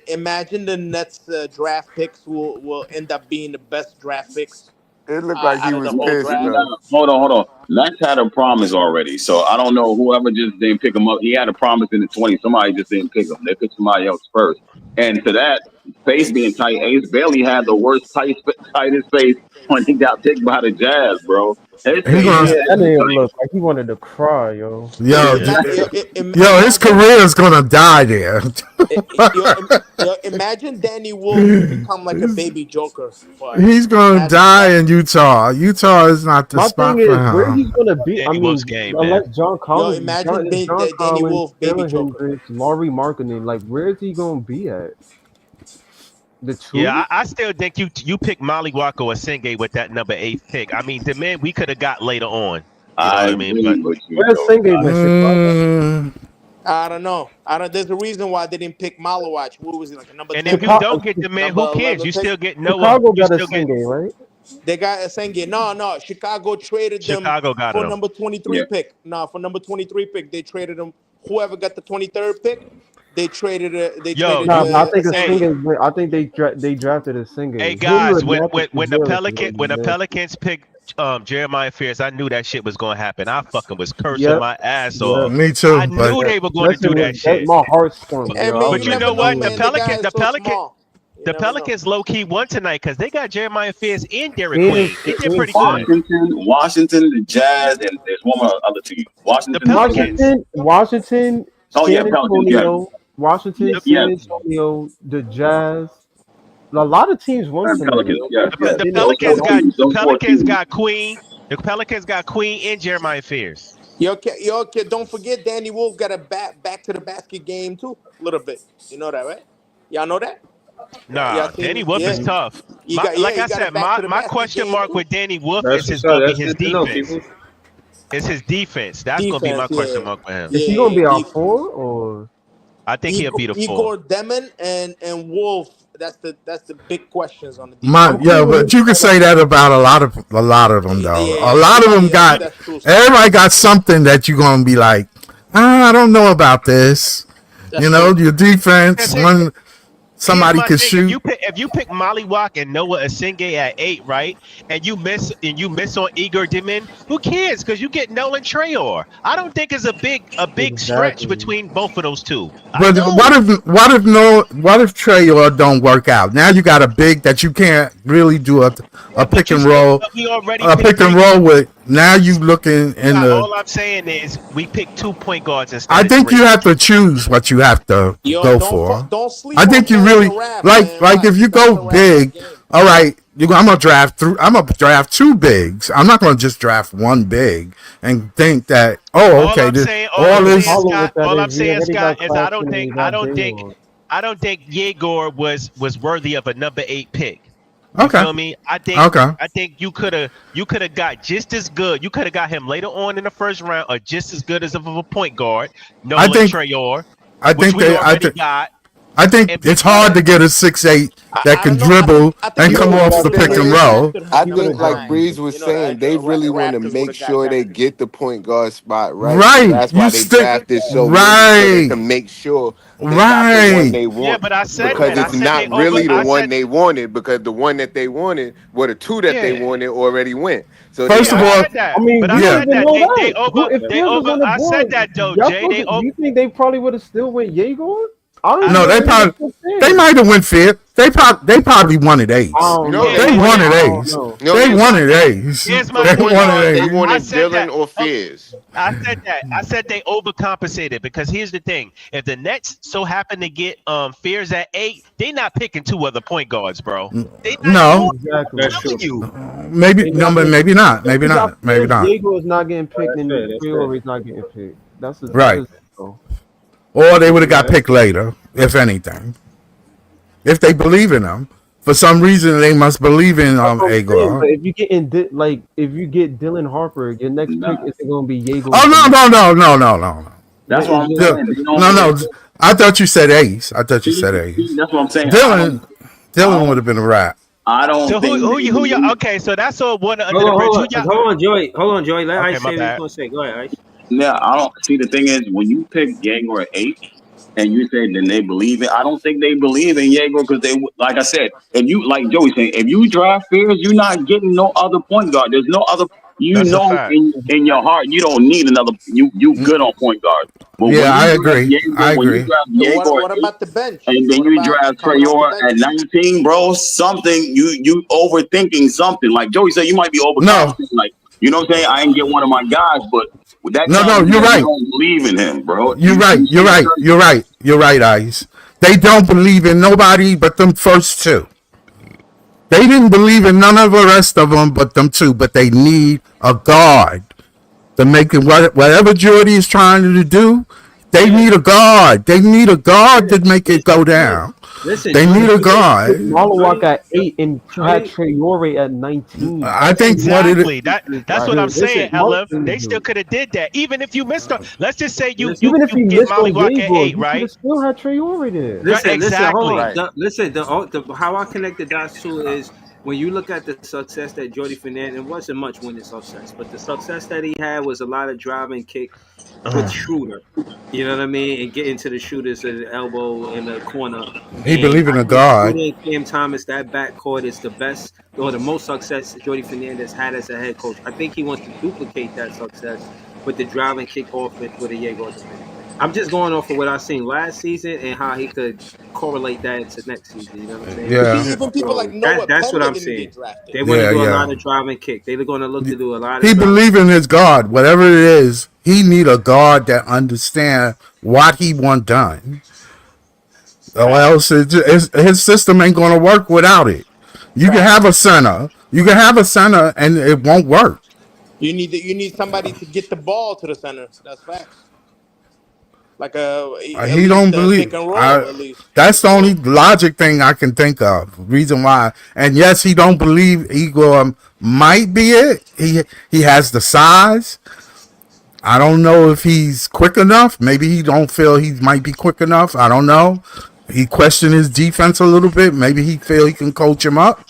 Imagine the Nets draft picks will end up being the best draft picks. It looked like he was pissed. Hold on. Nets had a promise already, so I don't know whoever just didn't pick him up. He had a promise in the 20s. Somebody just didn't pick him. They picked somebody else first. And to that, face being tight, Ace Bailey had the worst tightest face when he got picked by the Jazz, bro. That nigga look like he wanted to cry, yo. Yo, his career is gonna die there. Imagine Danny Wolf become like a baby Joker. He's gonna die in Utah. Utah is not the My spot thing for is, him. where he's gonna be? I mean, game, unless John Collins, imagine Danny Collins, Wolf, baby Taylor Joker. Hendricks, Laurie Markkinen, like where is he gonna be at? The two? Yeah, I still think you pick Molly Walker or Singay with that number 8 pick. I mean, the man we could have got later on. You know what I mean? But where's Singay? I don't know. There's a reason why they didn't pick Malawach. What was he like a number? And 10? if you don't get the man, who cares? You still get Noah. Chicago got a Singay, right? They got a Singay. No. Chicago traded them for number 23 pick. No, for number 23 pick, they traded them. Whoever got the 23rd pick, they traded it. I think they drafted a Singay. Hey guys, when the Pelicans picked Jeremiah Fears, I knew that shit was gonna happen. I fucking was cursing my ass off. Me too. I knew they were going to do that shit. My heart stunk. But you know what? The Pelicans low key won tonight because they got Jeremiah Fears and Derek Queen. They did pretty good. Washington, the Jazz, and there's one more other team. Washington. Washington. Oh yeah, Pelicans. Washington, San Antonio, the Jazz. A lot of teams won tonight. The Pelicans got Queen. The Pelicans got Queen and Jeremiah Fears. Yo, don't forget Danny Wolf got a back to the basket game too, a little bit. You know that, right? Y'all know that? Nah, Danny Wolf is tough. Like I said, my question mark with Danny Wolf is his defense. It's his defense. That's gonna be my question mark for him. Is he gonna be our 4 or? I think he'll be the 4. Igor Demon and Wolf. That's the big questions on the defense. But you can say that about a lot of them though. A lot of them got everybody got something that you're gonna be like, I don't know about this. Your defense when somebody can shoot. If you pick Molly Walk and Noah Singay at 8, right, and you miss on Igor Demon, who cares? Because you get Nolan Trayor. I don't think it's a big stretch between both of those two. But what if Trayor don't work out? Now you got a big that you can't really do a pick and roll. A pick and roll with. Now you looking in the. All I'm saying is we pick 2 point guards instead. I think you have to choose what you have to go for. Don't sleep. I think you really like if you go big. All right, I'm gonna draft 2 bigs. I'm not gonna just draft 1 big and think that all I'm saying, Scott, is I don't think Yegor was worthy of a number 8 pick. You feel me? I think you could have got just as good. You could have got him later on in the first round, or just as good as of a point guard. Nolan Trayor. I think it's hard to get a 6'8" that can dribble and come off the pick and roll. I think, like Breeze was saying, they really want to make sure they get the point guard spot right. Right. That's why they drafted so many, so they can make sure they got the one they want. Yeah, but I said because that. it's not really the one they wanted, because the one that they wanted, well, the two that they wanted already went. So first of all, I said that. I said that though, Jay. Do you think they probably would have still went Yegor? No, they might have went fifth. They probably wanted A's. They wanted A's. They wanted A's. Here's my point. They wanted Dylan or Fears. I said that. I said they overcompensated, because here's the thing: if the Nets so happen to get Fears at 8, they not picking 2 other point guards, bro. No, that's true. Maybe no, but maybe not. Maybe not. Maybe not. Diego is not getting picked, and Priori is not getting picked. That's right. Or they would have got picked later, if anything. If they believe in them, for some reason they must believe in Agor. If you get if you get Dylan Harper, your next pick isn't going to be Yegor. Oh no. That's what I'm saying. No. I thought you said Ace. That's what I'm saying. Dylan would have been a rat. I don't. So who you? Okay, so that's all one under the bridge. Hold on, Joey. Let Ice say what he's gonna say. Go ahead, Ice. Yeah, I don't see. The thing is, when you pick Yegor at 8, and you say then they believe it, I don't think they believe in Yegor, because they, like I said, if you, like Joey said, if you draft Fears, you're not getting no other point guard. There's no other. That's In your heart, you don't need another. You good on point guard. But I agree. I agree. What about the bench? And then you draft Trayor at 19, bro. Something you overthinking something. Like Joey said, you might be overthinking. Like, you know what I'm saying? I ain't get one of my guys, but with that, you're right. They don't believe in him, bro. You're right, Ice. They don't believe in nobody but them first 2. They didn't believe in none of the rest of them but them 2. But they need a guard to make it whatever Jordy is trying to do. They need a guard. They need a guard to make it go down. Listen, they need a guard. Malawak at 8 and had Traore at 19. I think exactly. That's what I'm saying, LF. They still could have did that. Even if you missed on, let's just say you get Malawak at 8, right? You still had Traore there. Listen, how I connect the dots to is when you look at the success that Jordy Fernandez, it wasn't much winning success, but the success that he had was a lot of driving kick with Schroeder. You know what I mean? And getting to the shooters at the elbow in the corner. He believe in a guard. Cam Thomas, that backcourt is the best or the most success Jordy Fernandez had as a head coach. I think he wants to duplicate that success with the driving kick offense with a Yegor. I'm just going off of what I've seen last season and how he could correlate that to next season. You know what I'm saying? Yeah. Even people like Noah that's what I'm saying. They want to do a lot of driving kick. They're going to look to do a lot of. He believe in his guard, whatever it is. He need a guard that understand what he want done. Or else his system ain't going to work without it. You can have a center. And it won't work. You need somebody to get the ball to the center. That's facts. Like he don't believe. That's the only logic thing I can think of. Reason why. And yes, he don't believe Igor might be it. He has the size. I don't know if he's quick enough. Maybe he don't feel he might be quick enough. I don't know. He questioned his defense a little bit. Maybe he feel he can coach him up.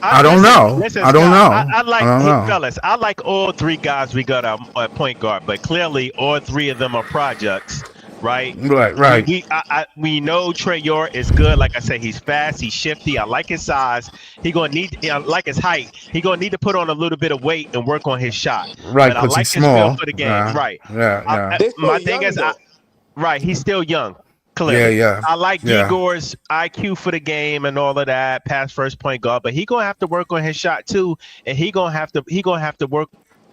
I don't know. I don't know. I like fellas. I like all 3 guys we got at point guard, but clearly all 3 of them are projects, right? Right. We know Trayor is good. Like I said, he's fast. He's shifty. I like his size. He gonna need. I like his height. He gonna need to put on a little bit of weight and work on his shot. Right. But I like his feel for the game. Right. Yeah. My thing is, right. He's still young. Clearly. Yeah. I like Igor's IQ for the game and all of that, pass first point guard, but he gonna have to work on his shot too, and he gonna have to work,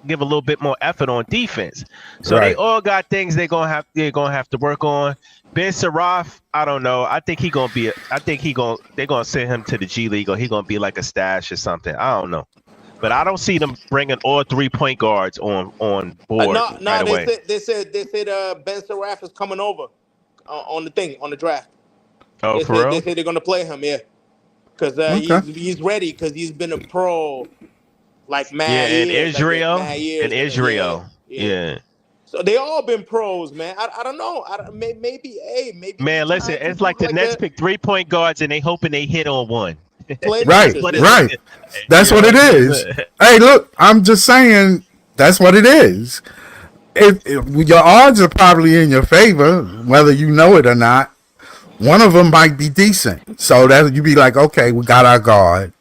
give a little bit more effort on defense. So they all got things they're gonna have to work on. Ben Saraf, I don't know. I think they're gonna send him to the G League, or he gonna be like a stash or something. I don't know. But I don't see them bringing all 3 point guards on board right away. They said Ben Saraf is coming over. On the draft. Oh, for real? They say they're gonna play him, because he's ready, because he's been a pro like mad. In years, Israel. like, mad years, In Israel. Yeah. So they all been pros, man. I don't know. Maybe man, listen, it's like the Nets pick 3-point guards and they hoping they hit on one. Right. That's what it is. Hey, look, I'm just saying that's what it is. If your odds are probably in your favor, whether you know it or not. One of them might be decent, so that you be like, okay, we got our guard.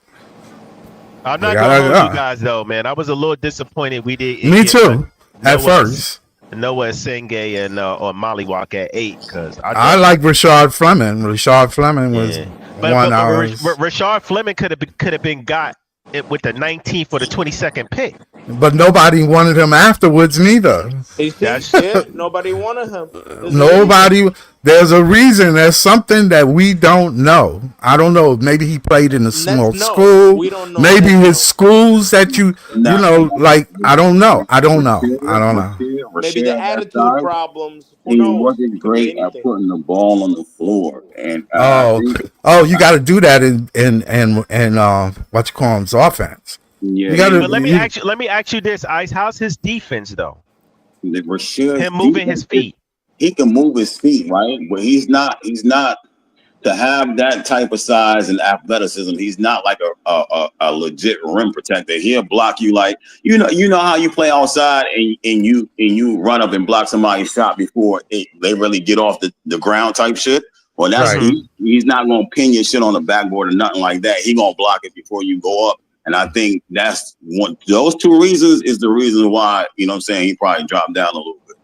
I'm not gonna hold you guys though, man. I was a little disappointed we didn't. Me too. At first. Noah Senge and or Mollywalk at 8 because I like Rashard Fleming. Rashard Fleming was one hour. Rashard Fleming could have been got with the 19th or the 22nd pick. But nobody wanted him afterwards neither. Nobody wanted him. Nobody. There's a reason. There's something that we don't know. I don't know. Maybe he played in a small school. We don't know. Maybe his schools that you know, like I don't know. Maybe the attitude problems. He wasn't great at putting the ball on the floor. And you got to do that in what you call him's offense. Yeah. But let me ask you this, Ice. How's his defense though? Him moving his feet. He can move his feet, right? But he's not to have that type of size and athleticism. He's not like a legit rim protector. He'll block you like you know how you play outside and you run up and block somebody's shot before they really get off the ground type shit. Well, that's he's not gonna pin your shit on the backboard or nothing like that. He gonna block it before you go up. And I think that's one. Those two reasons is the reason why he probably dropped down a little bit.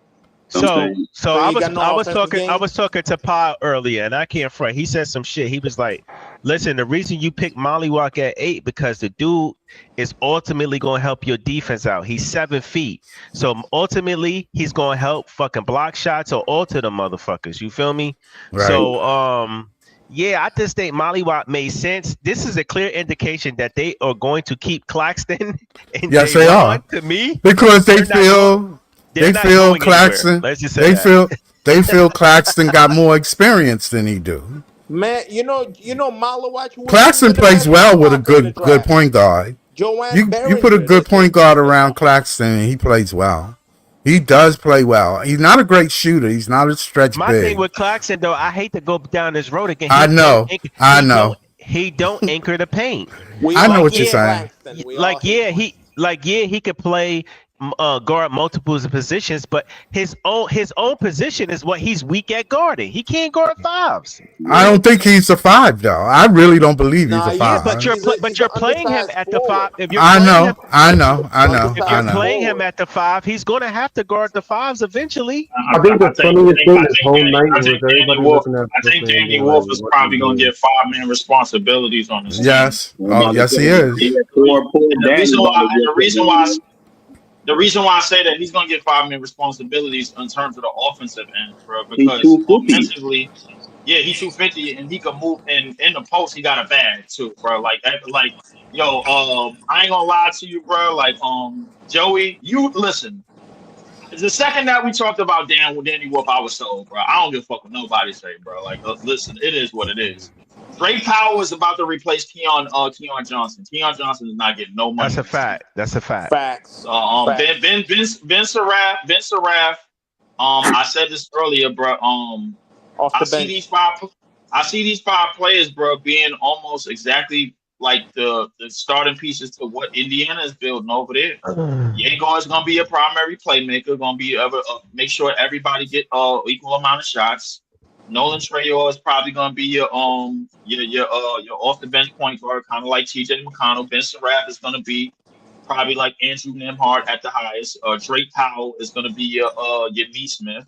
So I was talking to Pa earlier, and I can't front. He said some shit. He was like, "Listen, the reason you pick Mollywalk at 8 because the dude is ultimately going to help your defense out. He's 7 feet, so ultimately he's going to help fucking block shots or alter the motherfuckers. You feel me? Right. So yeah, I just think Mollywalk made sense. This is a clear indication that they are going to keep Claxton. Yes, they are. To me, because they feel. They feel Claxton. They feel Claxton got more experience than he do. Man, you know, Mollywalk. Claxton plays well with a good point guard. You put a good point guard around Claxton, and he plays well. He does play well. He's not a great shooter. He's not a stretch My big. thing with Claxton, though, I hate to go down this road again. I know. He don't anchor the paint. I know what you're saying. He could play. Guard multiple positions, but his own position is what he's weak at guarding. He can't guard fives. I don't think he's a 5 though. I really don't believe he's a 5. Yeah, but you're playing him at the 5. If you're I know. If you're playing him at the 5, he's going to have to guard the 5s eventually. I think the funniest thing is home night was everybody looking at. I think Danny Wolf is probably going to get 5-man responsibilities on this. Yes, yes, he is. The reason why I say that he's going to get 5-man responsibilities in terms of the offensive end, bro, because offensively, he's 250 and he can move in the post. He got a bag too, bro. I ain't gonna lie to you, bro. Joey, you listen. The second that we talked about Danny Wolf, I was sold, bro. I don't give a fuck what nobody say, bro. Listen, it is what it is. Drake Powell is about to replace Keon Johnson. Keon Johnson is not getting no money. That's a fact. Facts. Ben Surratt. I said this earlier, bro. I see these 5 players, bro, being almost exactly like the starting pieces to what Indiana is building over there. Yago is gonna be a primary playmaker. Gonna be make sure everybody get equal amount of shots. Nolan Trayor is probably gonna be your off the bench point guard, kind of like TJ McConnell. Ben Surratt is gonna be probably like Andrew Nembhard at the highest. Drake Powell is gonna be your Neesmith,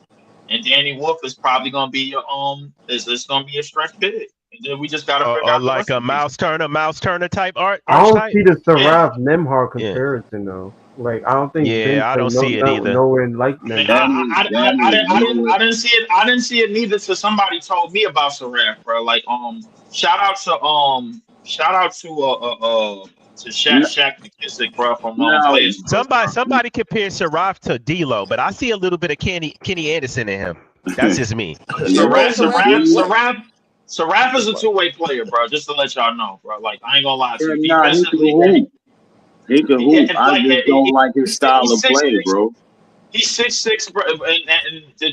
and Danny Wolf is probably gonna be your it's gonna be a stretch big. And then we just gotta figure out like a Mouse Turner type art. I don't see the Surratt Nembhard comparison though. I don't think. Yeah, I don't see it either. Nowhere like that. I didn't see it. I didn't see it neither. So somebody told me about Surratt, bro. Shout out to Shaq McKissick, bro. From players. Somebody compare Surratt to D'Lo, but I see a little bit of Kenny Anderson in him. That's just me. Surratt is a two-way player, bro. Just to let y'all know, bro. I ain't gonna lie to you. Defensively, he can hoop. I just don't like his style of play, bro. He's 6'6", bro. And the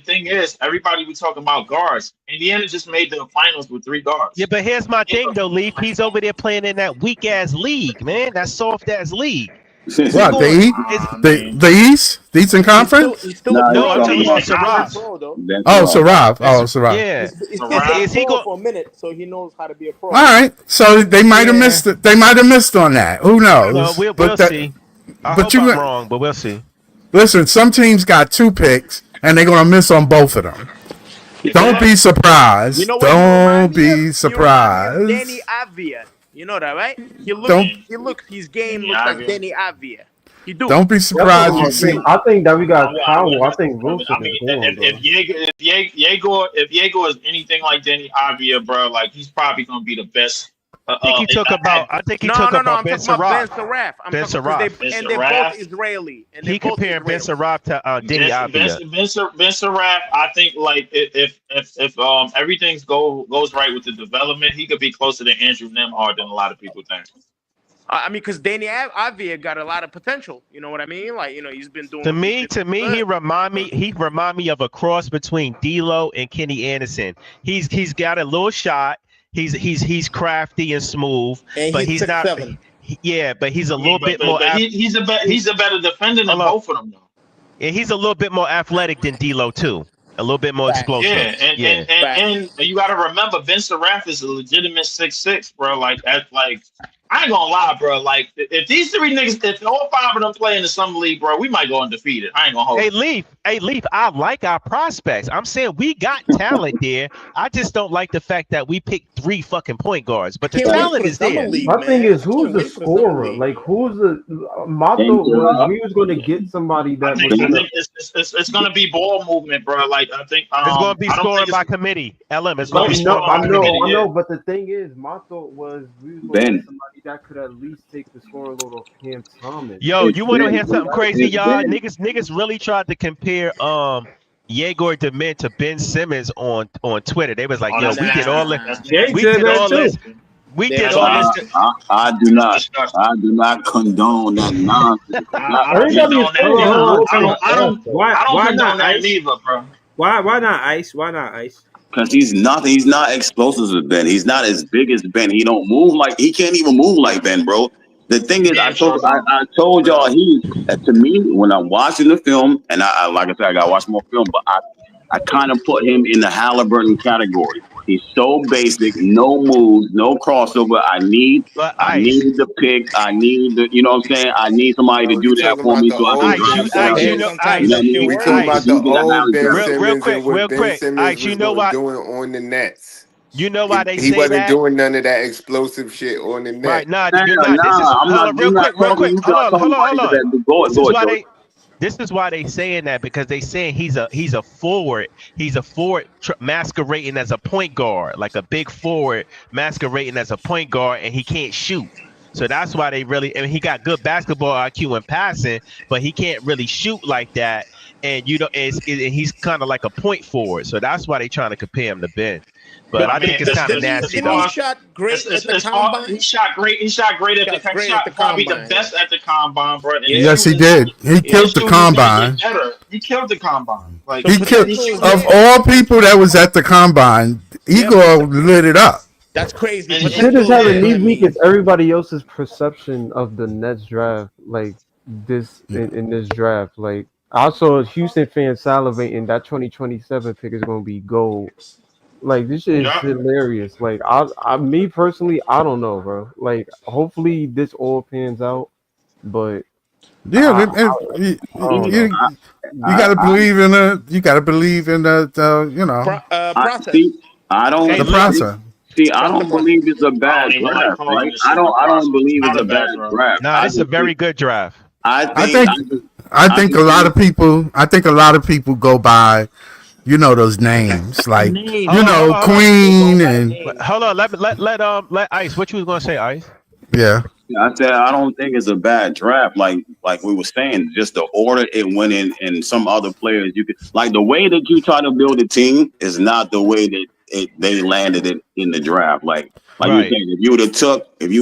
thing is, everybody we talking about guards. Indiana just made the finals with 3 guards. Yeah, but here's my thing though, Leaf. He's over there playing in that weak ass league, man. That soft ass league. What the East? The Eastern Conference? No, I'm talking about Saraf. Oh, Saraf. Oh, Saraf. Yeah. Is he going for a minute, so he knows how to be a pro? All right. So they might have missed it. They might have missed on that. Who knows? No, we'll see. I hope I'm wrong, but we'll see. Listen, some teams got 2 picks, and they're gonna miss on both of them. Don't be surprised. You know what Don't be surprised. Danny Avia. You know that, right? His game looks like Danny Avia. Don't be surprised you see. I think that we got Powell. I think Wilson is going, if Diego is anything like Danny Avia, bro, like he's probably gonna be the best. I think he took about Ben Saraf. Ben Saraf. And they're both Israeli. And he comparing Ben Saraf to Danny Avia. Ben Saraf, I think like if everything goes right with the development, he could be closer to Andrew Nembhard than a lot of people think. I mean, because Danny Avia got a lot of potential. You know what I mean? Like, he's been doing. To me, he remind me of a cross between D'Lo and Kenny Anderson. He's got a little shot. He's crafty and smooth, and but he's not. 6'7". But he's a little bit more. He's a better defender than both of them, though. And he's a little bit more athletic than D'Lo too. A little bit more explosive. Yeah, and you got to remember, Ben Saraf is a legitimate 6'6", bro. Like I ain't gonna lie, bro. Like, if these 3 niggas, if all 5 of them play in the summer league, bro, we might go undefeated. I ain't gonna hold. Hey, Leaf, I like our prospects. I'm saying we got talent there. I just don't like the fact that we picked 3 fucking point guards, but the talent is there. My thing is, who's the scorer? Like, who's the? My thought was we was going to get somebody that. It's gonna be ball movement, bro. Like, I think it's gonna be scoring by committee. LM, it's gonna be scoring by committee. I know, but the thing is, my thought was we was going to get somebody that could at least take the scoring load off Cam Thomas. Yo, you want to hear something crazy, y'all? Niggas really tried to compare Yegor Dement to Ben Simmons on Twitter. They was like, yo, we did all this. We did all this. I do not condone that nonsense. I don't condone that neither, bro. Why not Ice? Why not Ice? Because he's not explosive as Ben. He's not as big as Ben. He can't even move like Ben, bro. The thing is, I told y'all, to me, when I'm watching the film, and I like I said, I gotta watch more film, but I kind of put him in the Halliburton category. He's so basic, no moves, no crossover. I need the pick. I need the, you know what I'm saying? I need somebody to do that for me so I can real quick. You know what doing on the Nets. You know why they say he wasn't that? doing none of that explosive shit on the net. Right, real quick. Hold on. This is why they saying that, because they saying he's a forward. He's a forward masquerading as a point guard, like a big forward masquerading as a point guard, and he can't shoot. So that's why they really. I mean, he got good basketball IQ and passing, but he can't really shoot like that. And he's kind of like a point forward. So that's why they trying to compare him to Ben. But I think it's kind of nasty. He shot great at the combine. He shot great at the combine. He shot probably the best at the combine, bro. Yes, he did. He killed the combine. He killed the combine. Like, he killed. Of all people that was at the combine, Igor lit it up. That's crazy. Shit is having these week is everybody else's perception of the Nets draft. Like this in this draft. Like I saw a Houston fan salivating that 2027 pick is going to be gold. Like this shit is hilarious. Like me personally, I don't know, bro. Like hopefully this all pans out, but you gotta believe in the. You gotta believe in the process. I don't. The process. See, I don't believe it's a bad draft. Right? I don't believe it's a bad draft. No, it's a very good draft. I think a lot of people. I think a lot of people go by. You know those names, like Queen and. Hold on, let Ice. What you was gonna say, Ice? Yeah. I said I don't think it's a bad draft. Like we were saying, just the order it went in, and some other players you could like the way that you try to build a team is not the way that they landed it in the draft. Like right. You saying, if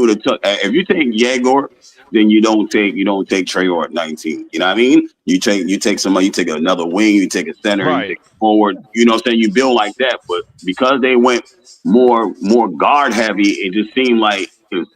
you take Yegor then you don't take Traore at 19. You know what I mean? You take somebody, you take another wing, you take a center, you take a forward. You know what I'm saying? You build like that. But because they went more guard heavy, it just seemed like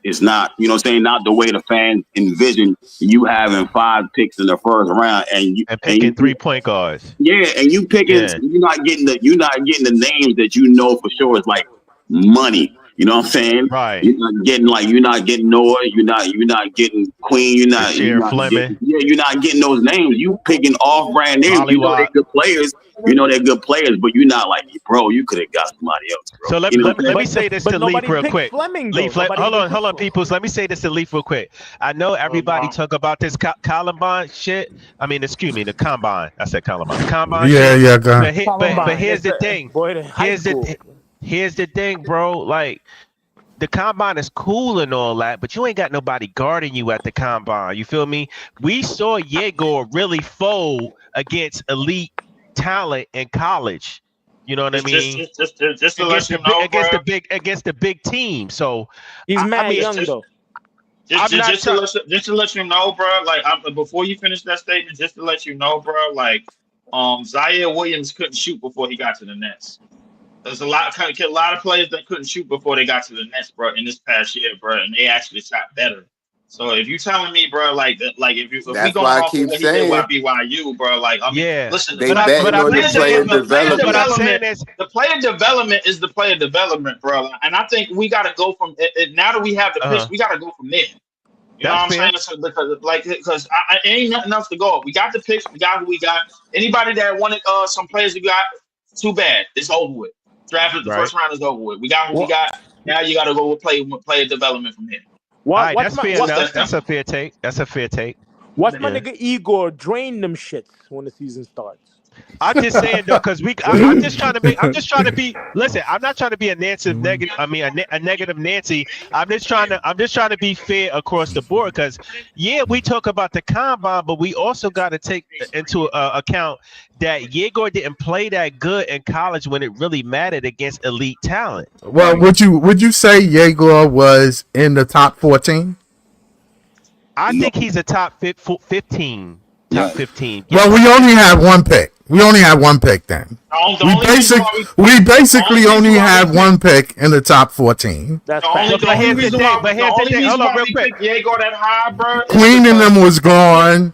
it's not, you know what I'm saying, not the way the fans envision you having 5 picks in the first round and picking 3-point guards. Yeah, and you picking, you're not getting the names that you know for sure is like money. You know what I'm saying? Right. You're not getting Noah. You're not getting Queen. You're not Fleming. You're not getting those names. You picking off-brand names. You know they're good players. But you're not like, bro, you could have got somebody else, bro. So let me say this to Leaf real quick. Leaf, hold on, peoples. Let me say this to Leaf real quick. I know everybody talk about this Columbine shit. I mean, excuse me, the Combine. I said Columbine. Combine. Yeah, go ahead. But here's the thing. Here's the thing, bro. Like, the Combine is cool and all that, but you ain't got nobody guarding you at the Combine. You feel me? We saw Yegor really fold against elite talent in college. You know what I mean? Just to let you know, against the big team. So he's mad young though. Just to let you know, bro. Like, before you finish that statement, just to let you know, bro. Like, Zaire Williams couldn't shoot before he got to the Nets. There's a lot of players that couldn't shoot before they got to the Nets, bro, in this past year, bro, and they actually shot better. So if you telling me, bro, like if we going off of what he did with BYU, bro, like listen, the player development is the player development, bro, and I think we got to go from it. Now that we have the pitch, we got to go from there. You know what I'm saying? So because ain't nothing else to go. We got the picks, we got who we got. Anybody that wanted some players we got, too bad. It's over with. Drafted the first round is over with. We got what we got. Now you got to go play development from here. That's fair enough. That's a fair take. Watch my nigga Igor drain them shits when the season starts. I'm just saying though, because I'm just trying to be. Listen, I'm not trying to be a negative Nancy. I'm just trying to be fair across the board. Because we talk about the Combine, but we also got to take into account that Yegor didn't play that good in college when it really mattered against elite talent. Well, would you say Yegor was in the top 14? I think he's a top 15. Top 15. Well, we only have one pick. We only have one pick then. We basically only have one pick in the top 14. That's the only reason why we picked Yegor that high, bro. Queen and them was gone.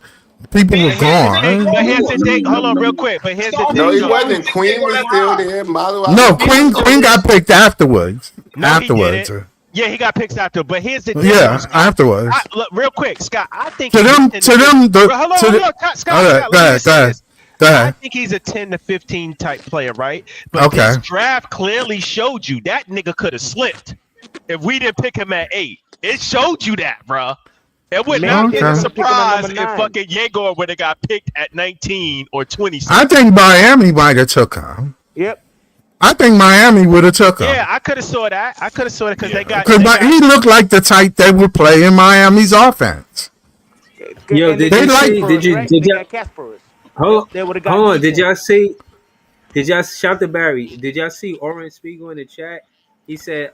People were gone. But here's the thing. Hold on, real quick. But here's the thing. No, he wasn't. Queen was still there. No, Queen got picked afterwards. Yeah, he got picked after. But here's the thing. Yeah, afterwards. Look, real quick, Scott. I think Scott. Go ahead. I think he's a 10 to 15 type player, right? But this draft clearly showed you that nigga could have slipped if we didn't pick him at 8. It showed you that, bro. It would not be a surprise if fucking Yegor would have got picked at 19 or 20. I think Miami might have took him. Yep. I think Miami would have took him. Yeah, I could have saw that. Because they got. He looked like the type that would play in Miami's offense. Yo, did y'all see? Did y'all shout to Barry? Did y'all see Orange Spiegel in the chat? He said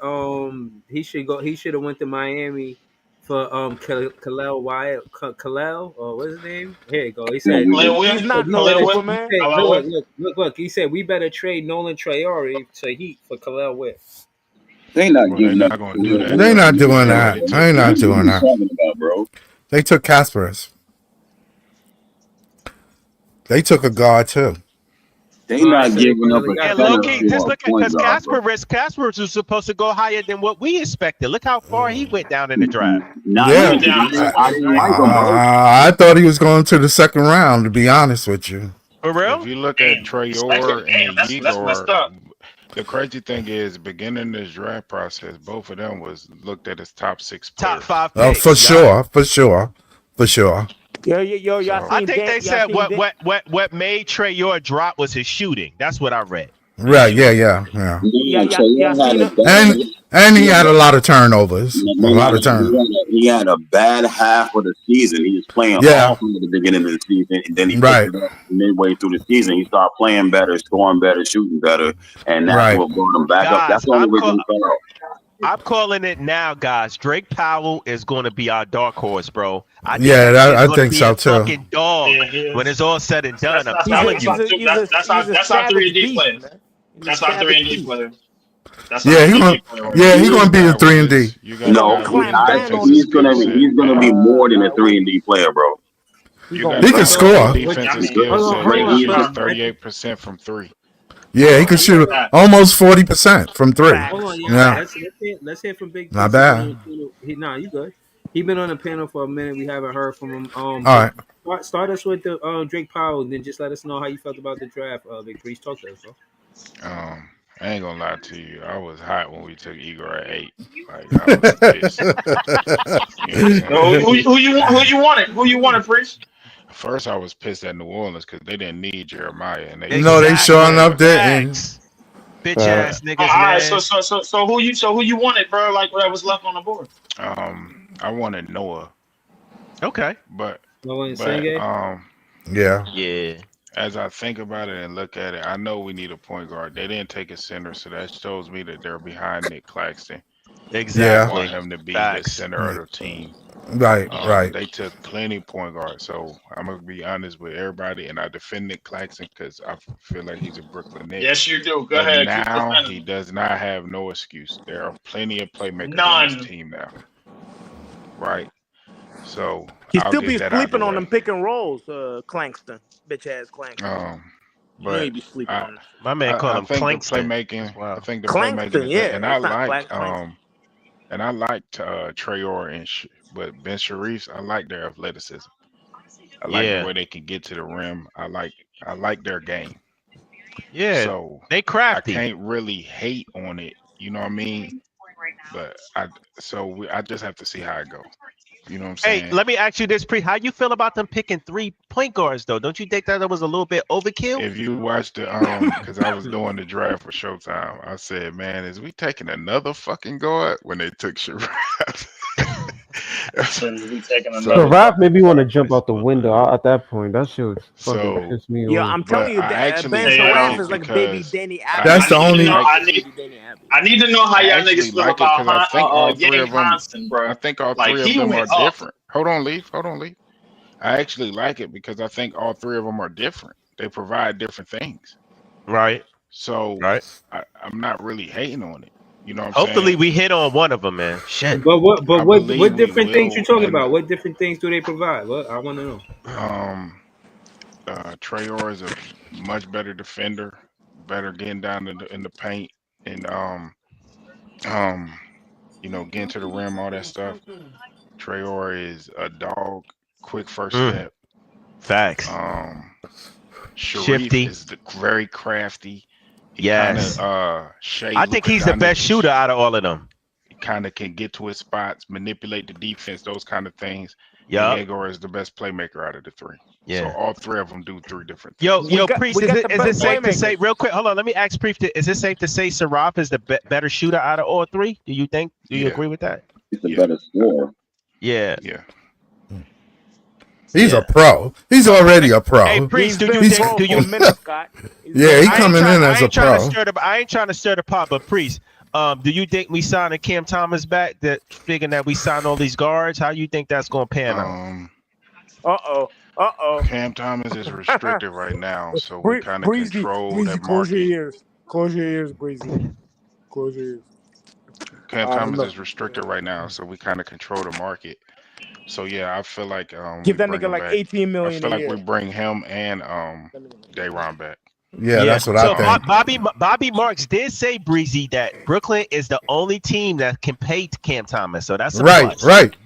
he should have went to Miami for Kalel Wyatt, Kalel, or what's his name? Here you go. He said he's not man. Look. He said we better trade Nolan Traore to Heat for Kalel Wyatt. They not doing that. They're not doing that. Bro. They took Kasparas. They took a guard too. They not giving up a just look at because Kasparas was supposed to go higher than what we expected. Look how far he went down in the draft. I thought he was going to the second round, to be honest with you. For real? If you look at Traore and Yegor, the crazy thing is, beginning this draft process, both of them was looked at as top 6 players. Top 5 picks. For sure. Yo, I think they said what made Traore drop was his shooting. That's what I read. Right, yeah. And he had a lot of turnovers. He had a bad half of the season. He was playing awful at the beginning of the season, and then he picked it up midway through the season. He started playing better, scoring better, shooting better, and that's what brought him back up. That's the only reason he fell out. I'm calling it now, guys. Drake Powell is going to be our dark horse, bro. I think so too. Fucking dog when it's all said and done. I'm telling you. That's our 3-and-D player. That's our 3-and-D player. He's gonna be a 3-and-D. No, he's gonna be more than a 3-and-D player, bro. He can score. Defensive skill set. 38% from 3. Yeah, he can shoot almost 40% from 3. Hold on, Yeah. Let's hear from Big. Not bad. You good? He been on the panel for a minute. We haven't heard from him. All right. Start us with the Drake Powell, and then just let us know how you felt about the draft. Big Priest, talk to us, bro. I ain't gonna lie to you. I was hot when we took Igor at 8. Like, I was pissed. Who you wanted? Who you wanted, Priest? First, I was pissed at New Orleans because they didn't need Jeremiah, and they they sure enough didn't. Bitch ass niggas. All right, so who you wanted, bro? Like that was left on the board. I wanted Noah. Okay, but yeah. As I think about it and look at it, I know we need a point guard. They didn't take a center, so that shows me that they're behind Nick Claxton. Exactly. I want him to be the center of the team. Right. They took plenty point guards, so I'm gonna be honest with everybody, and I defend Nick Claxton because I feel like he's a Brooklyn Knicks. Yes, you do. Go ahead. Now he does not have no excuse. There are plenty of playmakers on his team now. Right. So he still be sleeping on them pick and rolls, Clangston, bitch ass Clangston. But he be sleeping on them. My man called him Clangston. Playmaking. Wow. I think the Clangston, playmaking, and I liked Traore but Ben Sharif, I like their athleticism. I like the way they can get to the rim. I like their game. Yeah. So they crafty. I can't really hate on it. You know what I mean? But I just have to see how it goes. You know what I'm saying? Hey, let me ask you this, how you feel about them picking 3 point guards though? Don't you think that was a little bit overkill? If you watched the because I was doing the draft for Showtime, I said, man, is we taking another fucking guard when they took Sharif? Sharif made me want to jump out the window at that point. That shit was fucking pissed me off. Yeah, I'm telling you that Ben Sharif is like baby Danny Abbott. That's the only. I need to know how y'all niggas feel about Yang Hansen, bro. I think all 3 of them are different. Hold on, Leaf. I actually like it because I think all 3 of them are different. They provide different things. Right. So I'm not really hating on it. You know what I'm Hopefully saying? we hit on one of them, man. Shit. But what different things you talking about? What different things do they provide? What I want to know. Traore is a much better defender, better getting down in the paint, and getting to the rim, all that stuff. Traore is a dog, quick first step. Facts. Sharif Shifty. is very crafty. Yes. I think he's the best shooter out of all of them. He kind of can get to his spots, manipulate the defense, those kind of things. Yeah. Diego is the best playmaker out of the 3. Yeah. So all 3 of them do 3 different things. Yo, Priest, is it safe to say, real quick, hold on, let me ask Priest, is it safe to say Sharif is the better shooter out of all 3? Do you agree with that? He's the better scorer. Yeah. Yeah. He's a pro. He's already a pro. Hey, Priest, do you Yeah, he coming in as a pro. I ain't trying to stir the pot, but Priest, do you think we signing Cam Thomas back? That figuring that we signed all these guards, how you think that's going to pan out? Cam Thomas is restricted right now, so we kind of control that Close your market. ears. Close your ears, Breezy. Close your ears. Cam Thomas is restricted right now, so we kind of control the market. So yeah, I feel like give that nigga like 18 million. I feel like we bring him and Dayron back. Yeah, that's what I think. Bobby Marks did say, Breezy, that Brooklyn is the only team that can pay Cam Thomas. So that's right.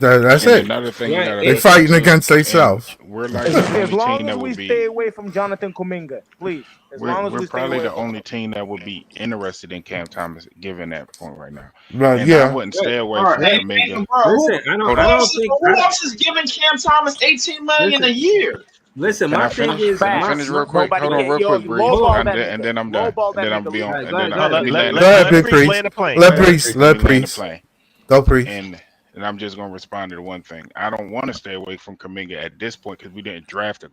That's it. Another thing they fighting against themselves. We're like as long as we stay away from Jonathan Kuminga, please. We're probably the only team that would be interested in Cam Thomas, given that point right now. Right? And Yeah. I wouldn't stay away from Kuminga. Who else is giving Cam Thomas $18 million a year? Listen, my thing is, finish real quick. Hold on, real quick, Breeze, and then I'm done. And then I'm be on. Let Priest. Go, Priest. And I'm just gonna respond to the one thing. I don't want to stay away from Kuminga at this point because we didn't draft a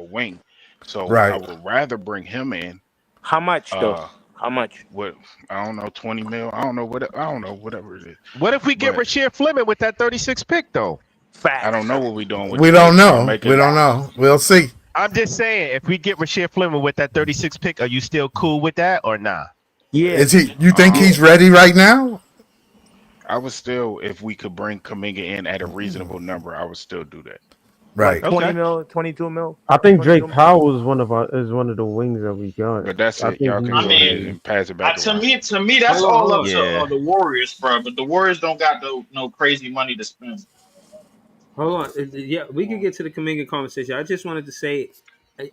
wing. So I would rather bring him in. How much though? How much? What? I don't know, 20 mil. I don't know whatever it is. What if we get Rasheed Fleming with that 36 pick though? Fact. I don't know what we're doing with. We don't know. We don't know. We'll see. I'm just saying, if we get Rasheed Fleming with that 36 pick, are you still cool with that or nah? Yeah. Is he? You think he's ready right now? I would still, if we could bring Kuminga in at a reasonable number, I would still do that. Right. 20 mil, 22 mil. I think Drake Powell is one of the wings that we got. But that's it. Y'all can go ahead and pass it back. To me, that's all up to the Warriors, bro. But the Warriors don't got no crazy money to spend. Hold on. Yeah, we can get to the Kuminga conversation. I just wanted to say,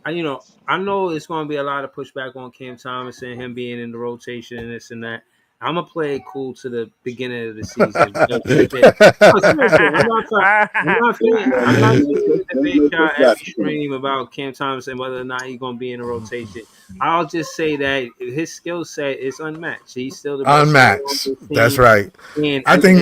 I know it's going to be a lot of pushback on Cam Thomas and him being in the rotation and this and that. I'm going to play it cool to the beginning of the season. I'm not saying debate y'all every stream about Cam Thomas and whether or not he's going to be in the rotation. I'll just say that his skill set is unmatched. He's still the best unmatched. That's right. And I think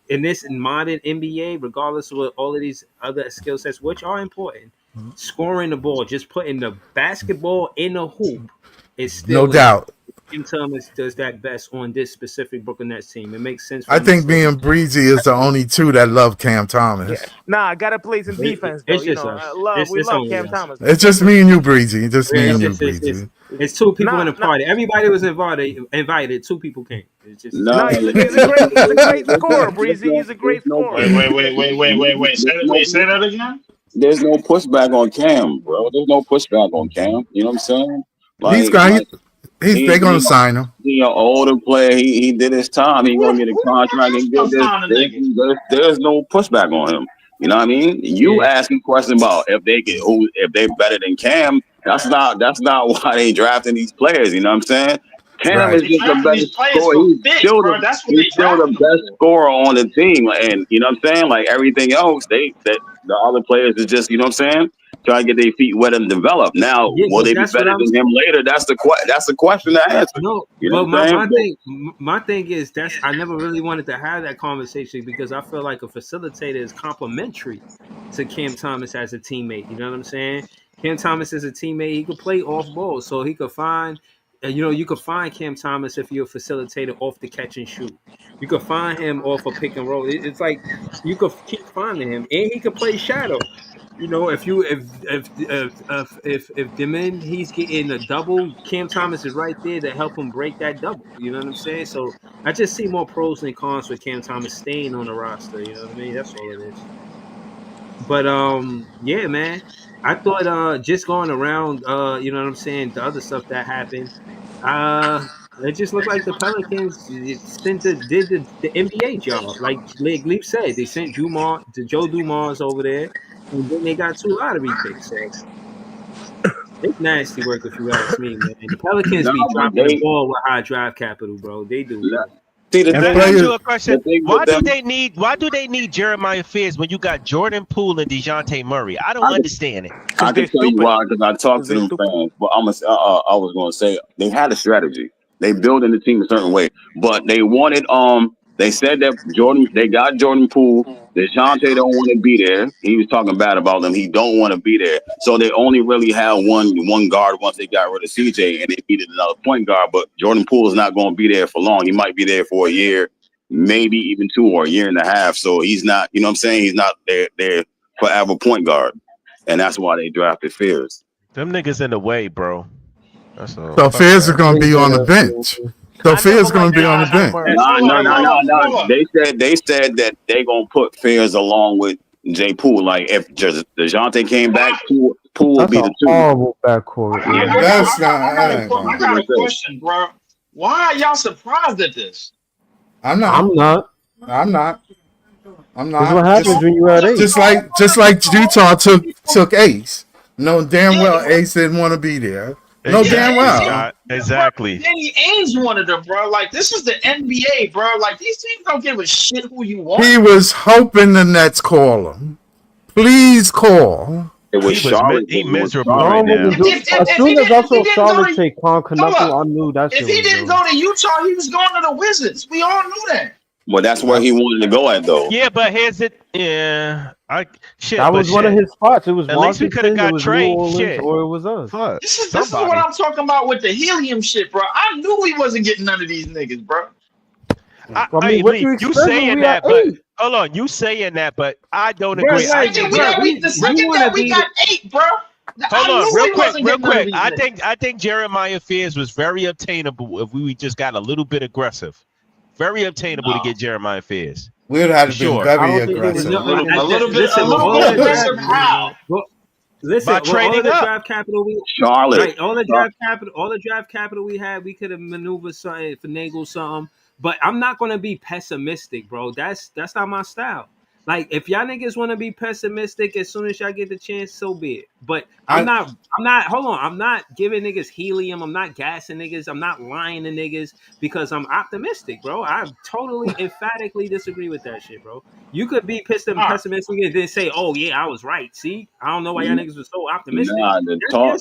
in this modern NBA, regardless of what all of these other skill sets, which are important, scoring the ball, just putting the basketball in the hoop is still no doubt. Cam Thomas does that best on this specific Brooklyn Nets team. It makes sense. I think me and Breezy is the only two that love Cam Thomas. Yeah. Nah, I gotta play some defense. Though. We love Cam Thomas. It's just me and you, Breezy. Just me and you, Breezy. It's two people in the party. Everybody was invited. Two people came. It's just he's a great scorer, Breezy. He's a great scorer. Wait. Say that again. There's no pushback on Cam, bro. There's no pushback on Cam. You know what I'm saying? They're gonna sign him. He's an older player. He did his time. He's gonna get a contract and get this. There's no pushback on him. You know what I mean? You asking questions about if they're better than Cam. That's not why they drafting these players. You know what I'm saying? Cam is just the best scorer. He's still the best scorer on the team, and you know what I'm saying? Like everything else, the other players is just, you know what I'm saying, trying to get their feet wet and develop. Now, will they be better than him later? That's the question to answer. No, you know but my thing is I never really wanted to have that conversation because I feel like a facilitator is complementary to Cam Thomas as a teammate. You know what I'm saying? Cam Thomas as a teammate, he could play off ball, so he could find. You could find Cam Thomas if you're a facilitator off the catch and shoot. You could find him off a pick and roll. It's like you could keep finding him, and he could play shadow. If Demon he's getting a double, Cam Thomas is right there to help him break that double. You know what I'm saying? So I just see more pros than cons with Cam Thomas staying on the roster. You know what I mean? That's all it is. But yeah, man. I thought just going around, you know what I'm saying, the other stuff that happened, it just looked like the Pelicans did the NBA job. Like Leaf said, they sent Joe Dumars over there, and then they got 2 lottery picks. So it's nasty work if you ask me, man. The Pelicans be dropping the ball with high draft capital, bro. They do. See, let me ask you a question. Why do they need Jeremiah Fears when you got Jordan Poole and DeJounte Murray? I don't understand it. I can tell you why, because I talked to them fans. But I was going to say they had a strategy. They built in the team a certain way, but they wanted They said that they got Jordan Poole. DeJounte don't want to be there. He was talking bad about them. He don't want to be there. So they only really had one guard once they got rid of CJ, and they needed another point guard. But Jordan Poole is not going to be there for long. He might be there for a year, maybe even 2 or a year and a half. So he's not, you know what I'm saying? He's not their forever point guard. And that's why they drafted Fears. Them niggas in the way, bro. That's all. So Fears is going to be on the bench. So Fears going to be on the bench. No. They said that they going to put Fears along with Jay Poole. Like if DeJounte came back, Poole would be the 2. Horrible backcourt. Yeah, that's not. I got a question, bro. Why are y'all surprised at this? I'm not. That's what happens when you at Ace. Just like Utah took Ace. No, damn well Ace didn't want to be there. No, damn well. Exactly. Danny Ainge wanted him, bro. Like, this is the NBA, bro. Like, these teams don't give a shit who you want. He was hoping the Nets call him. Please call. It was Charlotte. He miserable right now. As soon as I saw Charlotte take Con Canuckle, I knew that's if he didn't go to Utah, he was going to the Wizards. We all knew that. Well, that's where he wanted to go at, though. Yeah, but here's it. Yeah, that was one of his spots. It was at least we could have got Trey. Shit, or it was us. Fuck. This is what I'm talking about with the helium shit, bro. I knew we wasn't getting none of these niggas, bro. You saying that, but hold on, you saying that, but I don't agree. The second that we got 8, bro. Hold on, real quick. I think Jeremiah Fears was very obtainable if we just got a little bit aggressive. Very obtainable to get Jeremiah Fears. We would have been very aggressive. A little bit aggressive. How? Listen, by trading all the up. Draft capital Charlotte. Right, all the draft capital we had, we could have maneuvered something, finagled something. But I'm not gonna be pessimistic, bro. That's not my style. Like, if y'all niggas want to be pessimistic as soon as y'all get the chance, so be it. But I'm not. Hold on. I'm not giving niggas helium. I'm not gassing niggas. I'm not lying to niggas because I'm optimistic, bro. I totally emphatically disagree with that shit, bro. You could be pessimistic and then say, "Oh yeah, I was right." See, I don't know why y'all niggas were so optimistic. Nah, the talk.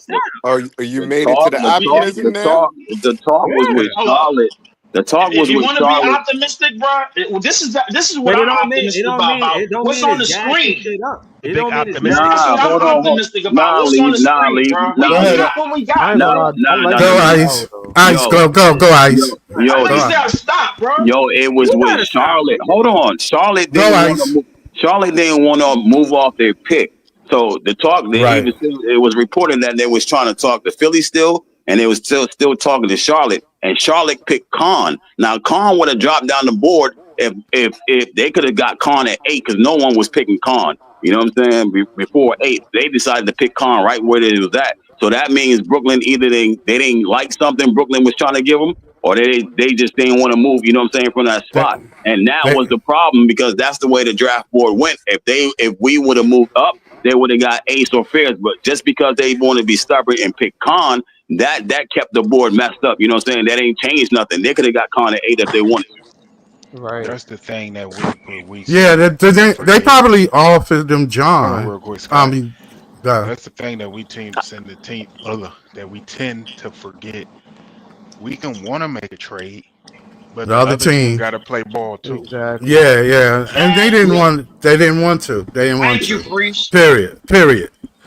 You made it to the optimism now. The talk was with Charlotte. The talk was if you want to be optimistic, bro, this is what I'm optimistic about. What's on the screen? Big optimistic. Nah, I'm optimistic about what's on the screen, bro. We got what we got. Go Ice. Ice, go Ice. Stop, bro. Yo, it was with Charlotte. Hold on, Charlotte didn't want to move off their pick. So the talk, it was reported that they was trying to talk to Philly still, and they was still talking to Charlotte. And Charlotte picked Khan. Now Khan would have dropped down the board if they could have got Khan at 8 because no one was picking Khan. You know what I'm saying? Before 8, they decided to pick Khan right where it was at. So that means Brooklyn either they didn't like something Brooklyn was trying to give them, or they just didn't want to move. You know what I'm saying, from that spot. And that was the problem because that's the way the draft board went. If we would have moved up, they would have got Ace or Fairs. But just because they want to be stubborn and pick Khan, that kept the board messed up. You know what I'm saying? That ain't changed nothing. They could have got Khan at 8 if they wanted to. Right. That's the thing that we they probably offered them John. That's the thing that we tend to forget. We can want to make a trade, but the other team got to play ball too. Exactly. Yeah, and they didn't want to. Period.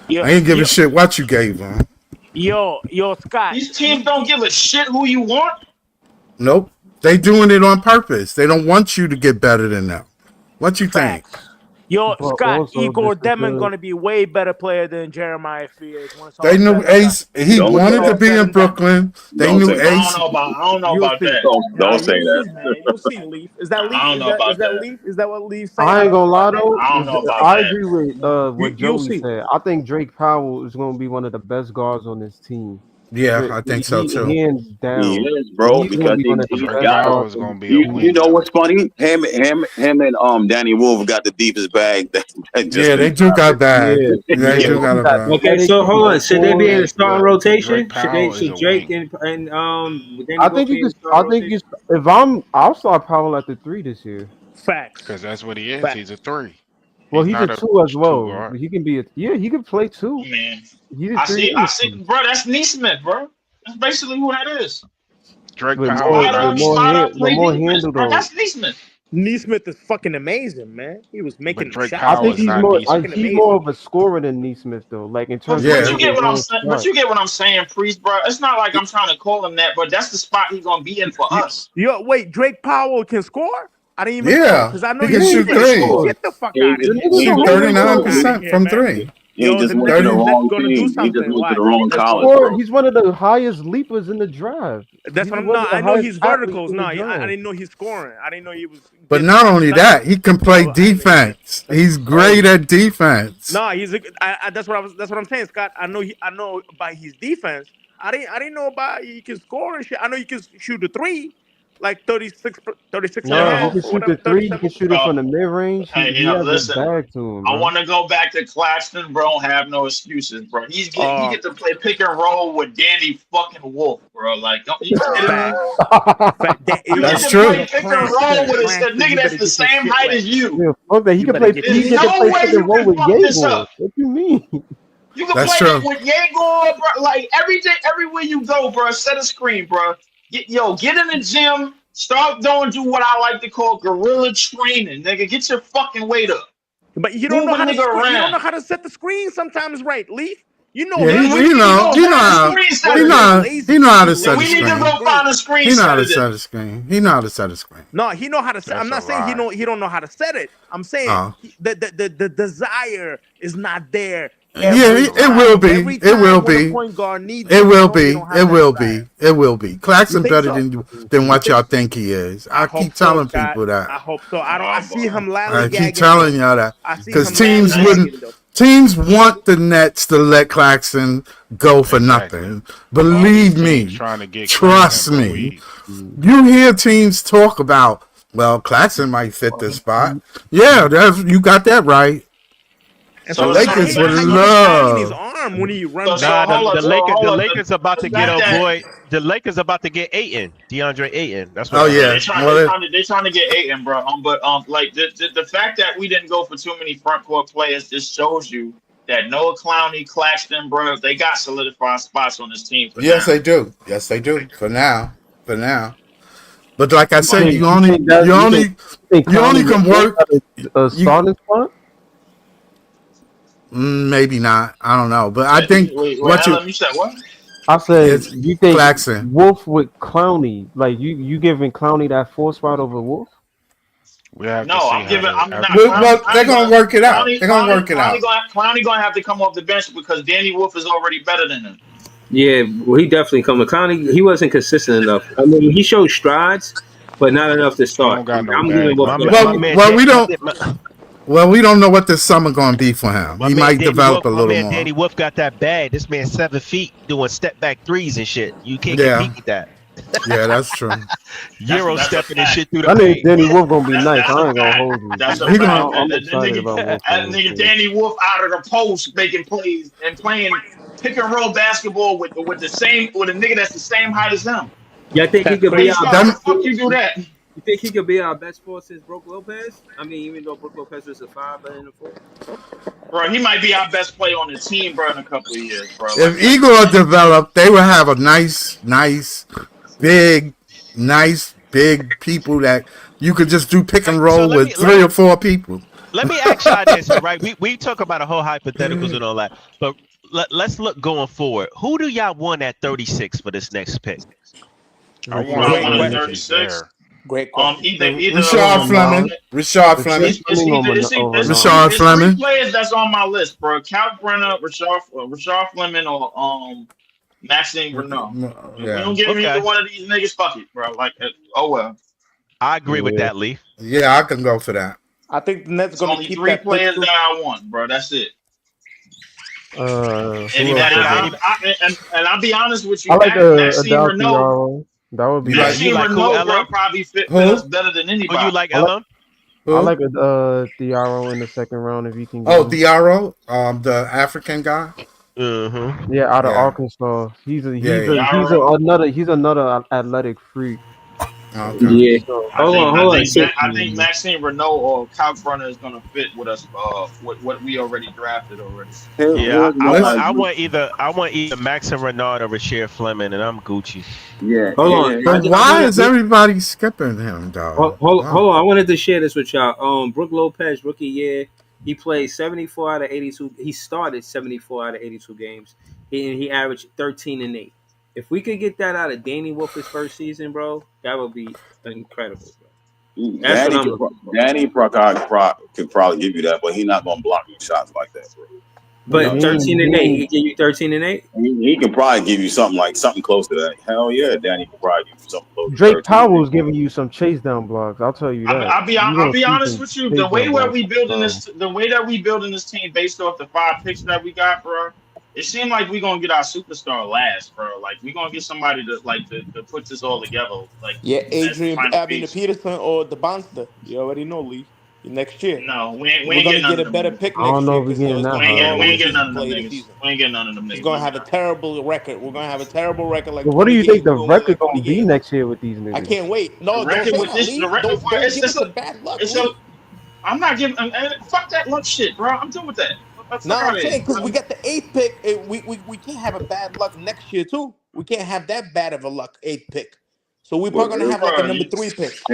Yeah, I ain't give a shit what you gave them. Yo, Scott. These teams don't give a shit who you want. Nope. They doing it on purpose. They don't want you to get better than them. What you think? Yo, Scott, Igor Demon going to be way better player than Jeremiah Fears. They knew Ace. He wanted to be in Brooklyn. They knew Ace. I don't know about that. Don't say that. You'll see, Leaf. Is that Leaf? I don't know about that. Leaf? Is that what Leaf said? I ain't gonna lie though. I don't know about I that. agree with what Joey said. I think Drake Powell is going to be one of the best guards on this team. Yeah, I think so too. Hands down. He is, bro, because you know what's funny? Him and Danny Wolf got the deepest bag. They do got bag. They do got a bag. Okay, so hold on. Should they be in a starting rotation? Should Drake and I think I'll start Powell at the 3 this year. Facts. Because that's what he is. Facts. He's a 3. Well, he's a 2 as well. He can be he can play 2. Man, I see, bro. That's Neesmith, bro. That's basically who that is. Drake Powell. That's Neesmith. Neesmith is fucking amazing, man. He was making shots. I think he's more of a scorer than Neesmith, though. Like in terms, but you get what I'm saying. But you get what I'm saying, Priest, bro. It's not like I'm trying to call him that, but that's the spot he's gonna be in for us. Yo, wait, Drake Powell can score? I didn't even because I know he can shoot 3. Get the fuck out of here. Shoot 39% from 3. He just went to the wrong team. He just went to the wrong college. He's one of the highest leapers in the draft. That's what I'm not. I know he's verticals. No, I didn't know he's scoring. I didn't know he was. But not only that, he can play defense. He's great at defense. No, that's what I'm saying, Scott. I know by his defense. I didn't know about he can score and shit. I know he can shoot a 3. Like 36 No, he can shoot the 3. He can shoot it from the mid range. Hey, listen. Bag to him, I want to go back to Claxton, bro. Have no excuses, bro. He get to play pick and roll with Danny fucking Wolf, bro. Like, that's true. Pick and roll with a nigga that's the same height as you. Yeah, fuck that. He can play pick and roll with Yegor. What you mean? You can play with Yegor, bro. Like everywhere you go, bro. Set a screen, bro. Get in the gym, Start do what I like to call guerrilla training, nigga. Get your fucking weight up. But you don't know how to. You don't know how to set the screen sometimes, right, Leaf? You know, yeah, he know how to set a screen. We need to go find a screen. He know how to set a screen. He know how to set a screen. No, he know how to set. I'm not saying he don't know how to set it. I'm saying the desire is not there. Yeah, it will be. It will be. Point guard needs it will be. It will be. It will be. Claxton better than what y'all think he is. I keep telling people that. I hope so. I see him lollygagging. I keep telling y'all that because teams want the Nets to let Claxton go for nothing. Believe me. Trust me. You hear teams talk about, well, Claxton might fit this spot. Yeah, you got that right. And so the Lakers would love his arm when he runs. The Lakers about to get a boy. The Lakers about to get Ayton, DeAndre Ayton. That's what. They're trying to get Ayton, bro. Like the fact that we didn't go for too many front court players just shows you that Noah Clowney, Claxton, bro, they got solidified spots on this team. Yes, they do. Yes, they do. For now. But like I said, you only can work a starting spot. Maybe not. I don't know, but I think you said what? I said you think Claxton. Wolf with Clowney, like you giving Clowney that 4 spot over Wolf? They're gonna work it out. They're gonna work it out. Clowney gonna have to come off the bench because Danny Wolf is already better than him. Yeah, well, he definitely coming. Clowney, he wasn't consistent enough. I mean, he showed strides, but not enough to start. We don't know what this summer going to be for him. He might develop a little more. Danny Wolf got that bag. This man 7 feet doing step back threes and shit. You can't compete with that. Yeah, that's true. Euro stepping and shit through the I think Danny Wolf gonna be nice. I ain't gonna hold you. That's a fact. I'm excited about Wolf. That nigga Danny Wolf out of the post making plays and playing pick and roll basketball with a nigga that's the same height as him. Yeah, I think he could be our fuck you do that. You think he could be our best force since Brook Lopez? I mean, even though Brook Lopez was a 5 and a 4. Bro, he might be our best player on the team, bro, in a couple of years, bro. If Igor developed, they would have a nice, big people that you could just do pick and roll with 3 or 4 people. Let me ask y'all this, right? We talk about a whole hypotheticals and all that, but let's look going forward. Who do y'all want at 36 for this next pick? I want at 36. Great question. Richard Fleming. There's 3 players that's on my list, bro. Cal Brenner, Richard Fleming, or Maxime Renault. If you don't give me either one of these niggas, fuck it, bro. Like, oh well. I agree with that, Lee. Yeah, I can go for that. I think the Nets going to keep 3 players that I want, bro. That's it. And I'll be honest with you, I like Maxime Renault. That would be Maxime Renault will probably fit us better than anybody. Who you like, Ella? I like Diarra in the second round if you can. Diarra, the African guy. Mm-hmm. Yeah, out of Arkansas. He's another athletic freak. Okay. Yeah. Hold on. I think Maxime Renault or Cal Brenner is gonna fit with us. What we already drafted already. Yeah, I want either Maxime Renault or Richard Fleming, and I'm Gucci. Yeah. Hold on. But why is everybody skipping him, dog? Hold on. I wanted to share this with y'all. Brook Lopez, rookie year, he played 74 out of 82. He started 74 out of 82 games, and he averaged 13 and 8. If we could get that out of Danny Wolf's first season, bro, that would be incredible, bro. Danny could probably give you that, but he's not gonna block you shots like that, bro. But 13 and 8, he give you 13 and 8. He can probably give you something close to that. Hell yeah, Danny can probably give you something close. Drake Powell's giving you some chase down blocks. I'll tell you that. I'll be honest with you. The way that we building this team based off the 5 picks that we got, bro. It seemed like we're gonna get our superstar last, bro. Like we're gonna get somebody to put this all together. Like Adrian Peterson or the Bonster. You already know, Lee. Next year. No, we're gonna get a better pick next year. I don't know if we're getting that. We ain't getting none of them niggas. We ain't getting none of them niggas. He's gonna have a terrible record. We're gonna have a terrible record. Like, what do you think the record gonna be next year with these niggas? I can't wait. No, don't give us a bad luck. I'm not giving. Fuck that luck shit, bro. I'm done with that. No, I'm saying because we got the 8th pick, we can't have a bad luck next year too. We can't have that bad of a luck 8th pick. So we're probably gonna have like a number 3 pick. Who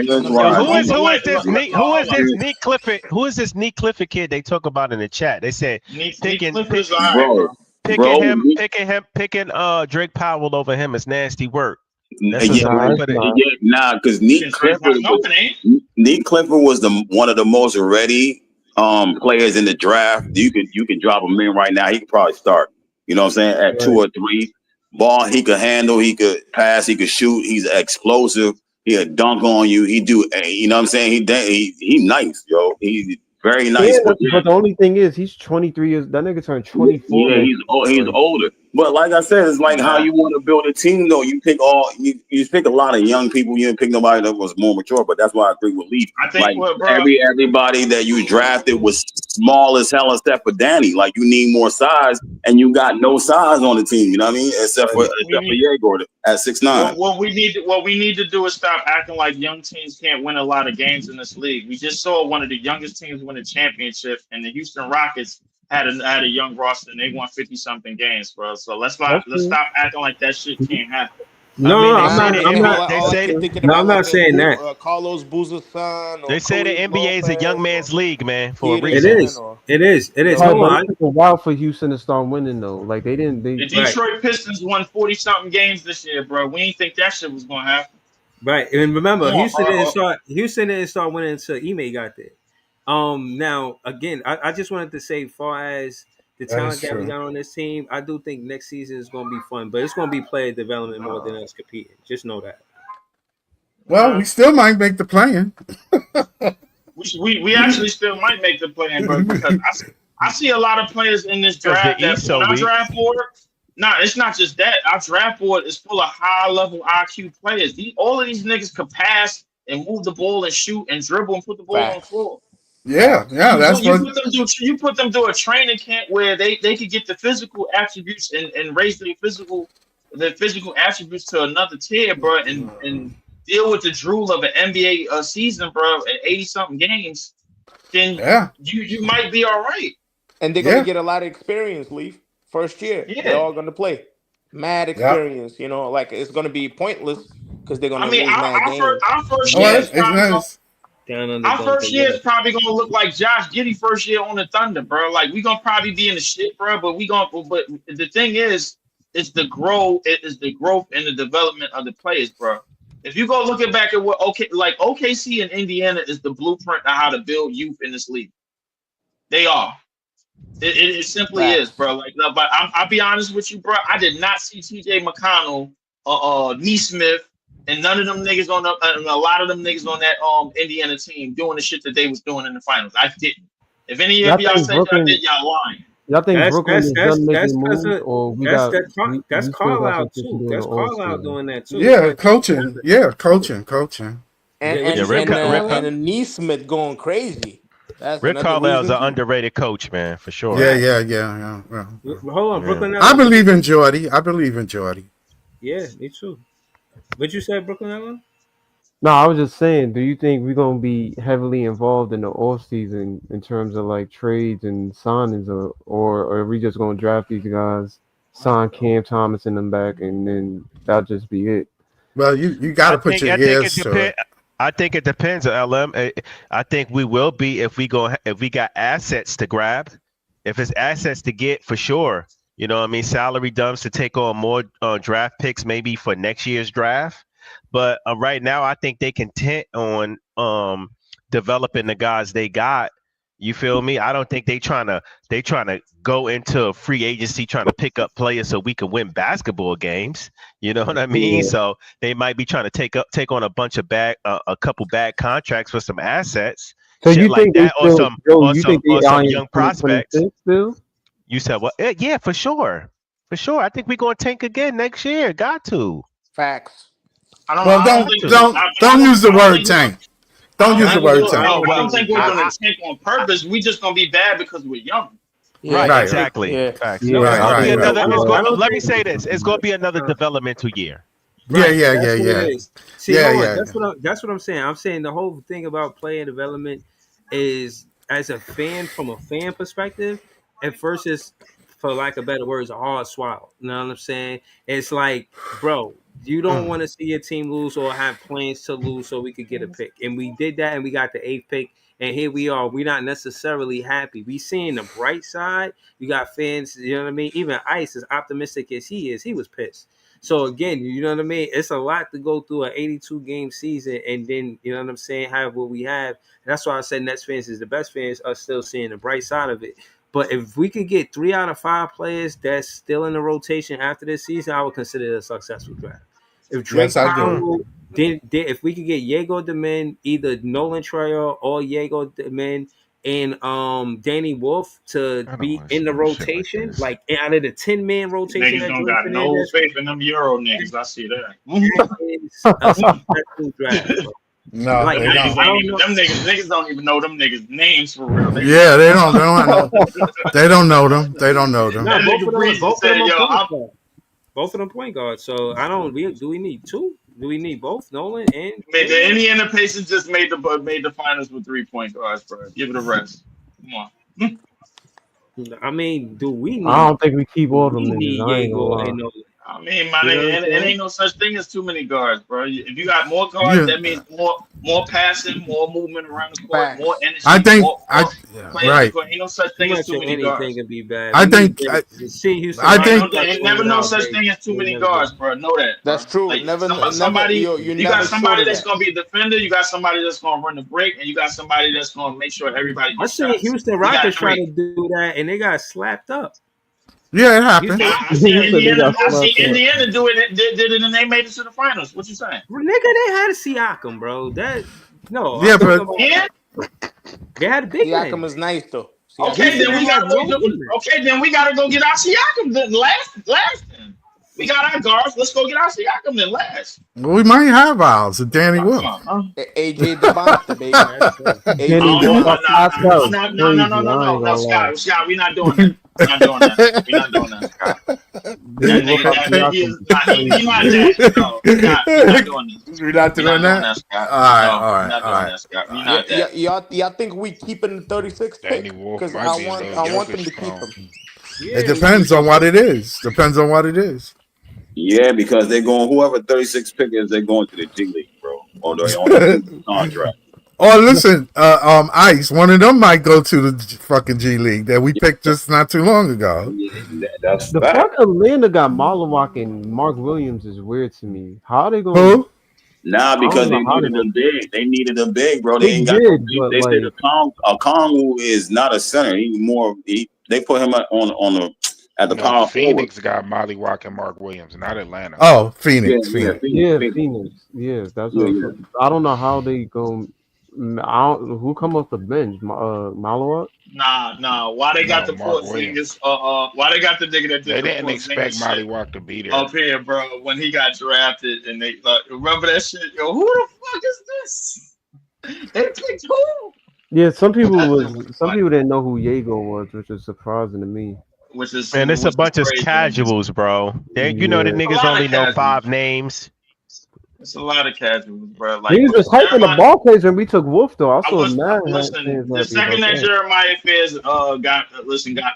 is this Nick Clifford? Who is this Nick Clifford kid they talk about in the chat? They said picking Drake Powell over him is nasty work. Because Nick Clifford was one of the most ready players in the draft. You can drop him in right now. He could probably start. You know what I'm saying? At 2 or 3. Ball he could handle, he could pass, he could shoot, he's explosive, he'll dunk on you, you know what I'm saying? He nice, yo. He's very nice. Yeah, but the only thing is he's 23 years. That nigga turned 24. Yeah, he's older. But like I said, it's like how you want to build a team though. You pick you pick a lot of young people, you didn't pick nobody that was more mature, but that's why I agree with Leaf. I think everybody that you drafted was small as hell except for Danny. Like you need more size, and you got no size on the team, you know what I mean? Except for Diego at 6'9". What we need to do is stop acting like young teams can't win a lot of games in this league. We just saw one of the youngest teams win a championship, and the Houston Rockets had a young roster and they won 50-something games, bro. So let's stop acting like that shit can't happen. I'm not saying that. Carlos Booza's son. They say the NBA is a young man's league, man. For a reason. It is. Hold on. It took a while for Houston to start winning though. Like they didn't. The Detroit Pistons won 40-something games this year, bro. We didn't think that shit was gonna happen. Right, and remember, Houston didn't start winning until Ime got there. Now again, I just wanted to say, far as the talent that we got on this team, I do think next season is going to be fun, but it's going to be player development more than us competing. Just know that. Well, we still might make the plan. we actually still might make the plan, bro, because I see a lot of players in this draft our draft board. Nah, it's not just that. Our draft board is full of high-level IQ players. All of these niggas could pass and move the ball and shoot and dribble and put the ball on the floor. Yeah, that's you put them through a training camp where they could get the physical attributes and raise the physical attributes to another tier, bro, and deal with the drool of an NBA season, bro, at 80-something games. Then you might be all right. And they're gonna get a lot of experience, Leaf. First year, they're all gonna play. Mad experience, you know, like it's gonna be pointless because they're gonna lose mad games. Our first year our first year is probably gonna look like Josh Giddey first year on the Thunder, bro. Like we gonna probably be in the shit, bro. But the thing is, it's the growth and the development of the players, bro. If you go looking back at what OKC and Indiana is the blueprint of how to build youth in this league. They are. It simply is, bro. Like, no, but I'll be honest with you, bro. I did not see T.J. McConnell, Neesmith, and none of them niggas and a lot of them niggas on that Indiana team doing the shit that they was doing in the finals. I didn't. If any of y'all said y'all did, y'all lying. Y'all think Brooklyn is done making moves, or that's Carlisle too. That's Carlisle doing that too. Yeah, coaching. Yeah, coaching. And Neesmith going crazy. Rick Carlisle's an underrated coach, man, for sure. Yeah. Hold on, Brooklyn. I believe in Jordy. Yeah, me too. What you said, Brooklyn Allen? No, I was just saying, do you think we're gonna be heavily involved in the off season in terms of like trades and signings, or are we just gonna draft these guys, sign Cam Thomas and them back, and then that'll just be it? Well, you got to put your ears to it. I think it depends, LM. I think we will be if we got assets to grab. If it's assets to get, for sure. You know what I mean? Salary dumps to take on more draft picks maybe for next year's draft. But right now, I think they content on developing the guys they got. You feel me? I don't think they trying to go into free agency trying to pick up players so we can win basketball games. You know what I mean? Yeah. So they might be trying to take on a bunch of a couple bad contracts for some assets. So you like think that, or some young prospects. Still? You said what? Yeah, for sure. I think we're gonna tank again next year. Got to. Facts. Don't use the word tank. Don't use the word tank. I don't think we're going to tank on purpose. We just going to be bad because we're young. Yeah, right, exactly. Yeah. Facts. Yeah. Let me say this. It's going to be another developmental year. Right. Yeah. That's what I'm saying. I'm saying the whole thing about player development is, as a fan, from a fan perspective, at first it's, for lack of better words, a hard swallow. You know what I'm saying? It's like, bro, You don't want to see your team lose or have plans to lose so we could get a pick. And we did that, and we got the 8th pick. And here we are. We're not necessarily happy. We seeing the bright side. You got fans, you know what I mean? Even Ice, as optimistic as he is, he was pissed. So, again, you know what I mean? It's a lot to go through an 82-game season and then, you know what I'm saying, have what we have. And that's why I said Nets fans is the best fans are still seeing the bright side of it. But if we could get 3 out of 5 players that's still in the rotation after this season, I would consider it a successful draft. If Drake Powell, then if we could get Diego Demin, either Nolan Trayor or Diego Demin, and Danny Wolf to be in the rotation, like out of the 10-man rotation. Niggas don't got no faith in them Euro niggas. I see that. No, like, them niggas don't even know them niggas' names for real. Yeah, they don't know. They don't know them. They don't know them. No, both of them point guards. So do we need 2? Do we need both Nolan and? The Indiana Pacers just made the finals with 3 point guards, bro. Give it a rest. Come on. I mean, do we need? I don't think we keep all them niggas. I mean, my nigga, it ain't no such thing as too many guards, bro. If you got more guards, that means more passing, more movement around the court, more energy. I think right. Ain't no such thing as too many guards. Can be bad. I think ain't never no such thing as too many guards, bro. Know that. That's true. Like, never. You got somebody that's gonna be a defender. You got somebody that's gonna run the break, and you got somebody that's gonna make sure everybody. I see Houston Rockets trying to do that, and they got slapped up. Yeah, it happened. I see Indiana do it. Did it, and they made it to the finals. What you saying, nigga? They had a Siakam, bro. Yeah, but they had a big Siakam is nice though. Okay, then we gotta go get our Siakam. Then last. We got our guards. Let's go get our Siakam then last. We might have ours. Danny Wolf. AJ Devonta, baby. No, Scott. We're not doing that. We're not doing that, Scott. We're not doing that. All right. Y'all think we keeping the 36th pick? Because I want them to keep him. It depends on what it is. Yeah, because they're going, whoever 36 pick is, they're going to the G League, bro. Or they're on the contract. Oh, listen, Ice, one of them might go to the fucking G League that we picked just not too long ago. Yeah, that's the fact Atlanta got Malawak and Mark Williams is weird to me. How are they going? Who? Nah, because they needed them big. They needed them big, bro. They ain't got. They said Okongwu is not a center. He's more. They put him on the. At the power Phoenix got Malawak and Mark Williams, not Atlanta. Oh, Phoenix. Phoenix. Yeah, that's what I don't know how they go. Who come off the bench? Malawak? Nah. Why they got the Porzingis? Why they got the nigga that they didn't expect Malawak to be there up here, bro? When he got drafted, and they remember that shit. Yo, who the fuck is this? They picked who? Yeah, some people didn't know who Diego was, which is surprising to me. Man, it's a bunch of casuals, bro. The niggas only know 5 names. It's a lot of casuals, bro. Like, he was just hyping the ball plays when we took Wolf, though. I saw mad. The second that Jeremiah Fairs got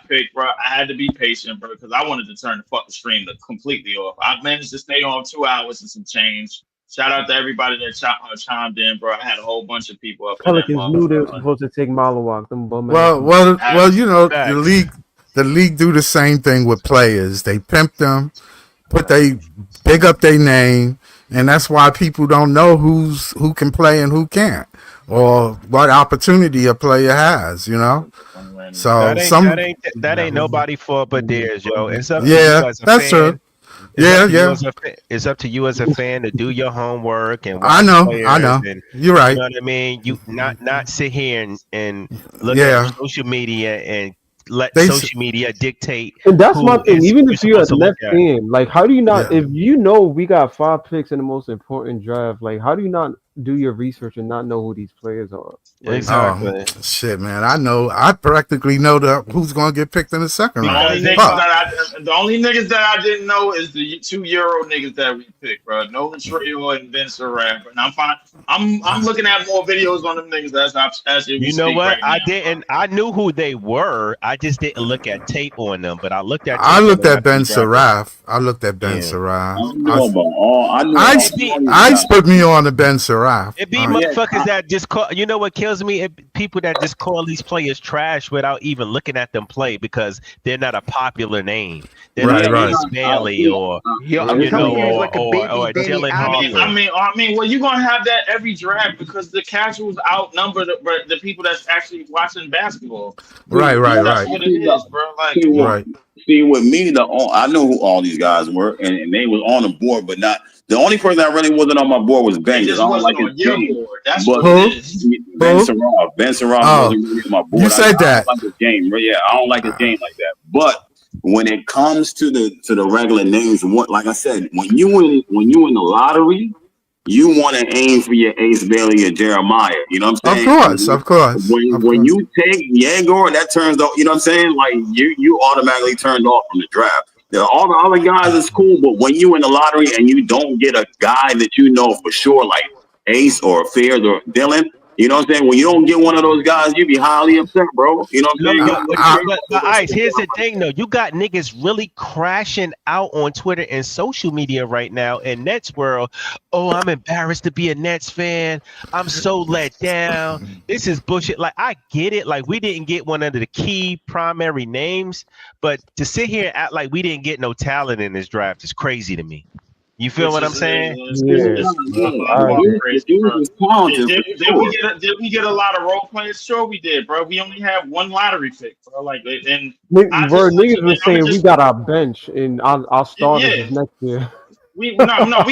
picked, bro, I had to be patient, bro, because I wanted to turn the fucking stream completely off. I managed to stay on 2 hours and some change. Shout out to everybody that chimed in, bro. I had a whole bunch of people up. Pelicans knew they were supposed to take Malawak. Well, you know, the league do the same thing with players. They pimp them, big up their name, and that's why people don't know who can play and who can't, or what opportunity a player has. You know, so that ain't nobody fault but theirs, yo. It's up to you as a that's fan. True. It's up to you as a fan to do your homework and I know. And, you're right. You know what I mean? You not sit here and look at social media and let social media dictate. And that's my thing. Even if you're a Nets fan, like, how do you not? Yeah. If you know we got 5 picks in the most important draft, like, how do you not do your research and not know who these players are. Exactly. Oh, shit, man. I practically know who's going to get picked in the second round. The only niggas that I didn't know is the 2 Euro niggas that we picked, bro. Nolan Traore and Vince Arab. And I'm fine. I'm looking at more videos on them niggas as you know what? I knew who they were. I just didn't look at tape on them. But I looked at. I looked at Ben Saraf. Ice put me on the Ben Saraf. It be motherfuckers that just call. You know what kills me? People that just call these players trash without even looking at them play because they're not a popular name. They're not Ace Bailey or Dylan Harper. I mean, well, you're gonna have that every draft because the casuals outnumber the people that's actually watching basketball. Right. That's what it is, bro. Like, right. See, with me, I knew who all these guys were, and they was on the board, but not. The only person that really wasn't on my board was Ben. Just wasn't on your board. That's what it is. Ben Saraf. Ben Saraf wasn't really on my board. You said that. I don't like his game. Yeah, I don't like his game like that. But when it comes to the regular names, like I said, when you in the lottery, you want to aim for your Ace Bailey or Jeremiah. You know what I'm saying? Of course. When you take Yegor, that turns off. You know what I'm saying? Like you automatically turned off from the draft. All the other guys is cool, but when you in the lottery and you don't get a guy that you know for sure, like Ace or Fairs or Dylan, you know what I'm saying? When you don't get one of those guys, you be highly upset, bro. You know what I'm saying? But Ice, here's the thing, though. You got niggas really crashing out on Twitter and social media right now in Nets world. Oh, I'm embarrassed to be a Nets fan. I'm so let down. This is bullshit. Like, I get it. Like, we didn't get one of the key primary names, but to sit here and act like we didn't get no talent in this draft is crazy to me. You feel what I'm saying? Did we get a lot of role players? Sure, we did, bro. We only have one lottery pick, bro. Like, and niggas were saying we got our bench and our starters next year. We got our role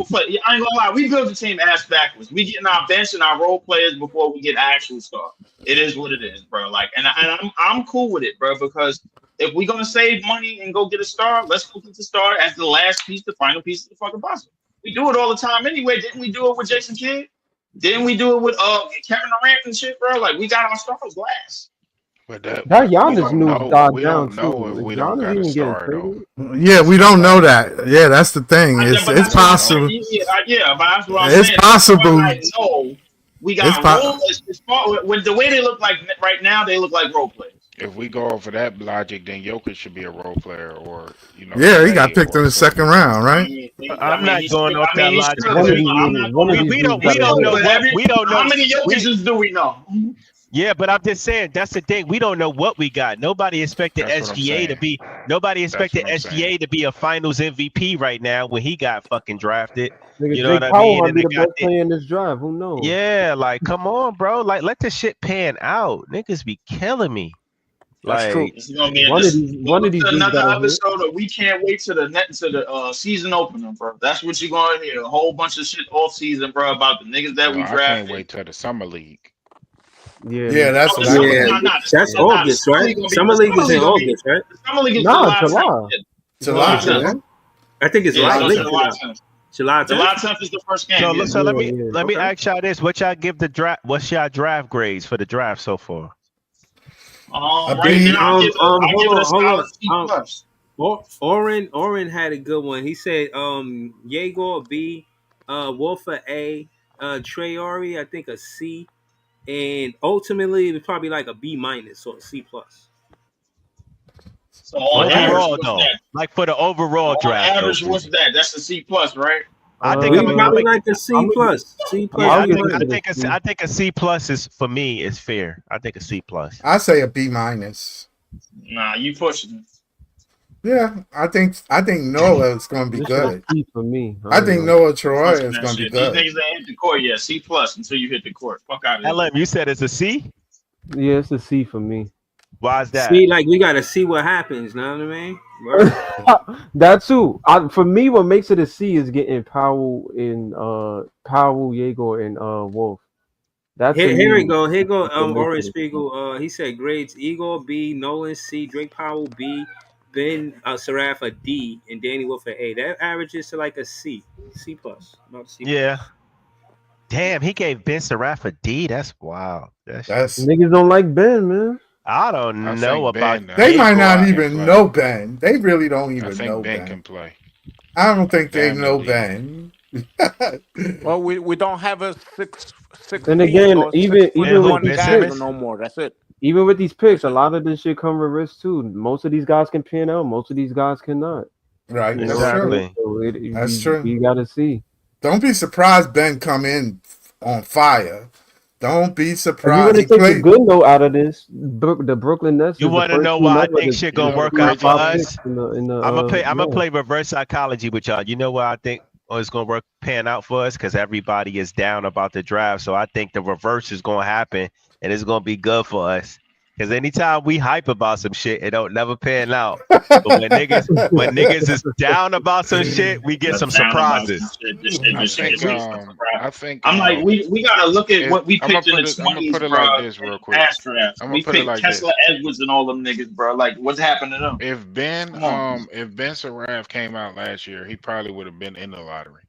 players. I ain't gonna lie, we built the team ass backwards. We getting our bench and our role players before we get actual star. It is what it is, bro. Like, and I'm cool with it, bro, because if we're gonna save money and go get a star, let's go get the star as the last piece, the final piece of the fucking puzzle. We do it all the time anyway. Didn't we do it with Jason Kidd? Didn't we do it with Kevin Durant and shit, bro? Like, we got our stars last. But that Giannis news died down too. We don't got a star though. Yeah, we don't know that. Yeah, that's the thing. It's possible. Yeah, but that's what I'm saying. It's possible. No, we got role. With the way they look like right now, they look like role players. If we go over that logic, then Jokic should be a role player, or Yeah, he got picked in the second round, right? I'm not going off that logic. We don't know. How many Jokic's do we know? Yeah, but I'm just saying that's the thing. We don't know what we got. Nobody expected SGA to be. Nobody expected SGA to be a Finals MVP right now when he got fucking drafted. You know what I mean? And the best player in this drive. Who knows? Yeah, like come on, bro. Like let the shit pan out. Niggas be killing me. That's true. It's gonna be one of these another episode of we can't wait to the season opener, bro. That's what you're gonna hear. A whole bunch of shit off season, bro, about the niggas that we drafted. I can't wait till the summer league. Yeah, that's that's August, right? Summer league is in August, right? Summer league is July. I think it's July 10th is the first game. So let me ask y'all this: what y'all give the draft? What's y'all draft grades for the draft so far? Hold on. Oren had a good one. He said Yegor B, Wolfer A, Traore, I think a C, and ultimately it's probably like a B- or a C+. So overall, though, like for the overall draft, average, what's that? That's a C+, right? I think I'm probably like a C+. C+. I think a C+ is for me is fair. I think a C+. I say a B-. Nah, you pushing it. Yeah, I think Noah is going to be good. C for me. I think Noah Traore is going to be good. These niggas ain't hit the court yet. C+ until you hit the court. Fuck out of here. LM, you said it's a C? Yeah, it's a C for me. Why is that? See, like we gotta see what happens. Know what I mean? That too. For me, what makes it a C is getting Powell, Yegor, and Wolf. That's here we go. Here go. Orange Spiegel. He said grades: Igor B, Nolan C, Drake Powell B, Ben Seraph a D and Danny Wolf a A. That averages to like a C plus, not C. Yeah. Damn, he gave Ben Seraph a D. That's wild. That's niggas don't like Ben, man. I don't know about. They might not even know Ben. They really don't even know Ben. Ben Can play. I don't think they know Ben. Well, we don't have a six. And again, even with these picks, no more. That's it. Even with these picks, a lot of this shit come with risk too. Most of these guys can pan out. Most of these guys cannot. Right. You know? Exactly. So That's true. You got to see. Don't be surprised Ben come in on fire. Don't be surprised. If you want to take a good note out of this, the Brooklyn Nets. You want to know why I think shit gonna work out for us? I'm gonna play reverse psychology with y'all. You know why I think it's gonna pan out for us? Because everybody is down about the draft. So I think the reverse is gonna happen, and it's gonna be good for us. Because anytime we hype about some shit, it don't never pan out. But when niggas is down about some shit, we get some surprises. I think I'm like, we gotta look at what we picked in the 20s, I'm gonna put it like this real quick. We picked Kessler Edwards and all them niggas, bro. Like, what's happening to them? If Ben Seraph came out last year, he probably would have been in the lottery.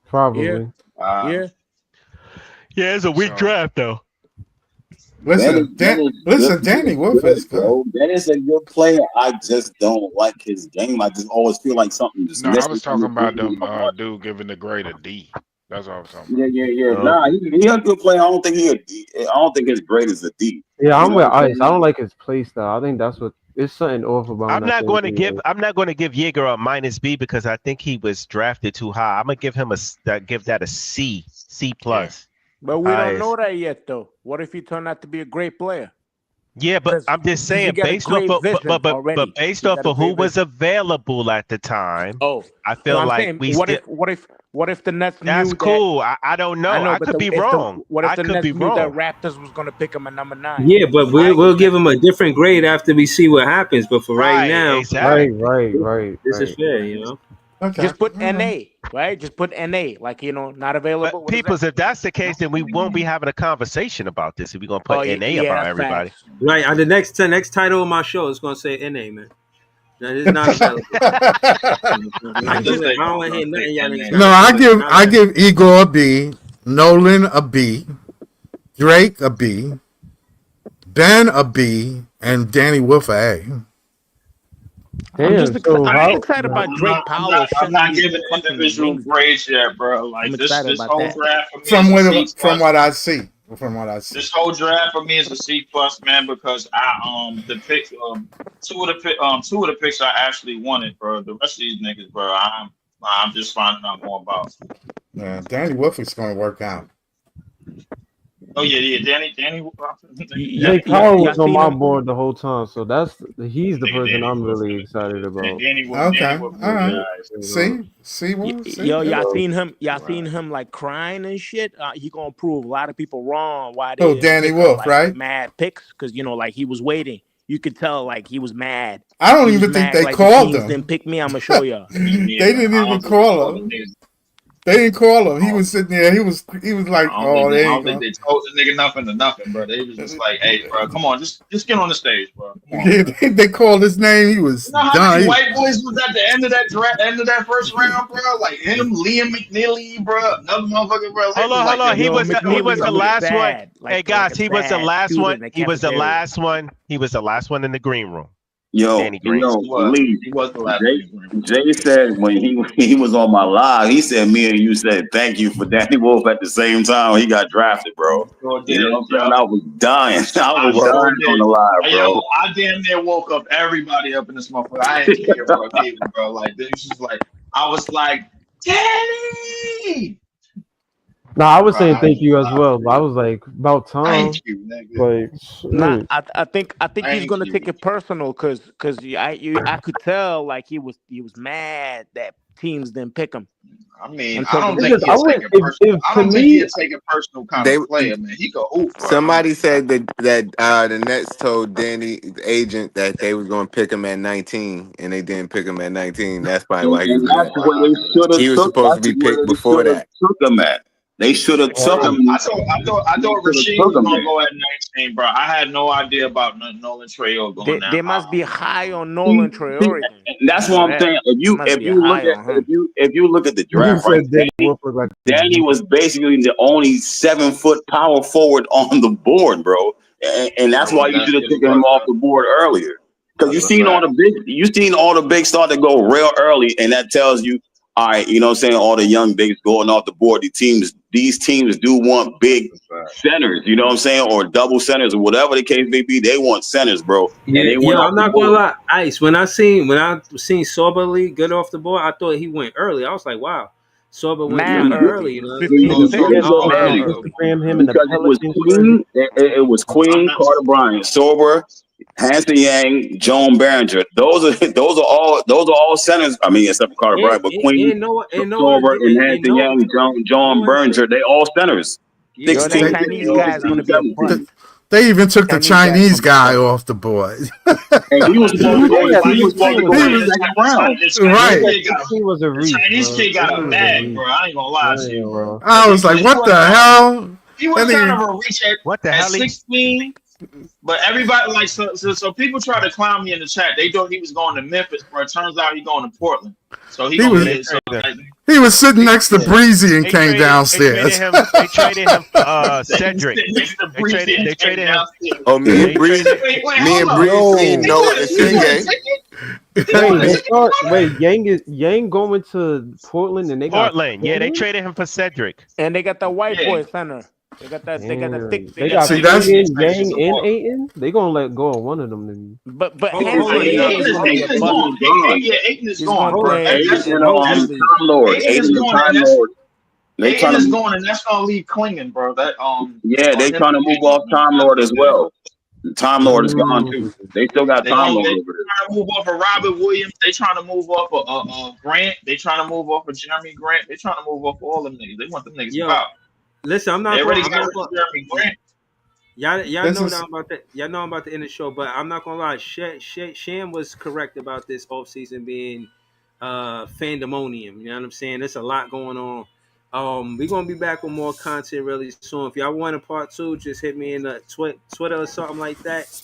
Probably. Yeah, it's a weak draft though. Listen, Danny Wolf is good. That is a good player. I just don't like his game. I just always feel like something. I was talking about them dude giving the grade a D. That's all I was talking about. Yeah. Nah, he a good player. I don't think his grade is a D. Yeah, I'm with Ice. I don't like his play style. I think that's what it's something off about. I'm not going to give Yeager a -B because I think he was drafted too high. I'm gonna give him give that a C plus. But we don't know that yet, though. What if he turned out to be a great player? Yeah, but I'm just saying, based off of who was available at the time. Oh, I feel like what if the Nets? That's cool. I don't know. I could be wrong. What if the Nets knew that Raptors was going to pick him at number 9? Yeah, but we'll give him a different grade after we see what happens. But for right now, exactly. Right. This is fair, you know. Okay. Just put NA, right? Just put NA, like, not available. But if that's the case, then we won't be having a conversation about this. If we're gonna put NA about everybody, facts. Right? The next title of my show is gonna say NA, man. No, it's not available. I don't want to hear nothing y'all niggas. No, I give Igor a B, Nolan a B, Drake a B, Ben a B, and Danny Wolf a A. I'm excited about Drake Powell. I'm not giving individual grades yet, bro. Like this whole draft for me. From what I see. This whole draft for me is a C plus, man, because the pick two of the picks I actually wanted, bro. The rest of these niggas, bro, I'm just finding out more about. Yeah, Danny Wolf is gonna work out. Oh yeah, Danny. Jake Powell was on my board the whole time, so he's the person I'm really excited about. Okay, all right. See, y'all seen him? Y'all seen him like crying and shit? He gonna prove a lot of people wrong. Why? Danny Wolf, right? Mad picks because like he was waiting. You could tell like he was mad. I don't even think they called him. Didn't pick me. I'm gonna show y'all. They didn't even call him. They didn't call him. He was sitting there. He was like, I don't think they told the nigga nothing, bro. They was just like, hey, bro, come on, just get on the stage, bro. Yeah, they called his name. He was done. How many white boys was at the end of that first round, bro? Like him, Liam McNeely, bro, another motherfucker, bro. Hold on. He was the last one. Hey guys, he was the last one. He was the last one. He was the last one in the green room. Lee, Jay said when he was on my live, he said me and you said thank you for Danny Wolf at the same time he got drafted, bro. You know what I'm saying? I was dying. I was dying on the live, bro. Yo, I damn near woke up everybody up in this motherfucker. I had to hear bro. Like this was just like I was like, Danny. No, I was saying thank you as well, but I was like about time. Thank you, nigga. I think he's gonna take it personal because I could tell like he was mad that teams didn't pick him. I mean, I don't think he'd take it personal kind of player, man. He go hoop. Somebody said that the Nets told Danny's agent that they was going to pick him at 19, and they didn't pick him at 19. That's probably why he was supposed to be picked before that. Took him at. They should have took him. I thought Rasheed was gonna go at 19, bro. I had no idea about Nolan Traore going there. They must be high on Nolan Traore. That's what I'm saying. If you look at the draft, right, Danny was basically the only 7-foot power forward on the board, bro, and that's why you should have taken him off the board earlier. Because you seen all the big start to go real early, and that tells you, all right, you know what I'm saying, all the young bigs going off the board. These teams do want big centers, you know what I'm saying, or double centers or whatever the case may be. They want centers, bro. Yeah, I'm not gonna lie, Ice. When I seen Sorba get off the board, I thought he went early. I was like, wow, Sorba went kind of early. You know? It was Queen, Carter Bryant, Sorba, Hanson Yang, Joan Behringer. Those are all centers. I mean, except for Carter Bryant, but Queen, Sorba, and Hanson Yang, Joan Behringer, they all centers. 16 Chinese guys gonna be a bust. They even took the Chinese guy off the board. And he was supposed to go in the second round. Right. He was a reach. Chinese kid got a bag, bro. I ain't gonna lie to you, bro. I was like, what the hell? He was kind of a reach at 16. But everybody like so people try to clown me in the chat. They thought he was going to Memphis, but it turns out he's going to Portland. So he was sitting next to Breezy and came downstairs. They traded him for Cedric. They traded him. Oh, me and Breezy know it's Wait, Yang going to Portland and they got Portland. Yeah, they traded him for Cedric. And they got the white boy center. They got that. They got the thick. They got Yang and Ayton. They gonna let go of one of them. Then. But Ayton is going. Ayton is going, and that's gonna leave Klingon, bro. That Yeah, they trying to move off Time Lord as well. Time Lord is gone too. They still got Time Lord over there. Trying to move off of Robert Williams. They trying to move off of Grant. They trying to move off of Jeremy Grant. They trying to move off of all them niggas. They want them niggas out. Listen, I'm not. Y'all know about that. Y'all know I'm about to end the show, but I'm not gonna lie. Sham was correct about this offseason being fandemonium. You know what I'm saying? There's a lot going on. We're gonna be back with more content really soon. If y'all want a part 2, just hit me in the Twitter or something like that.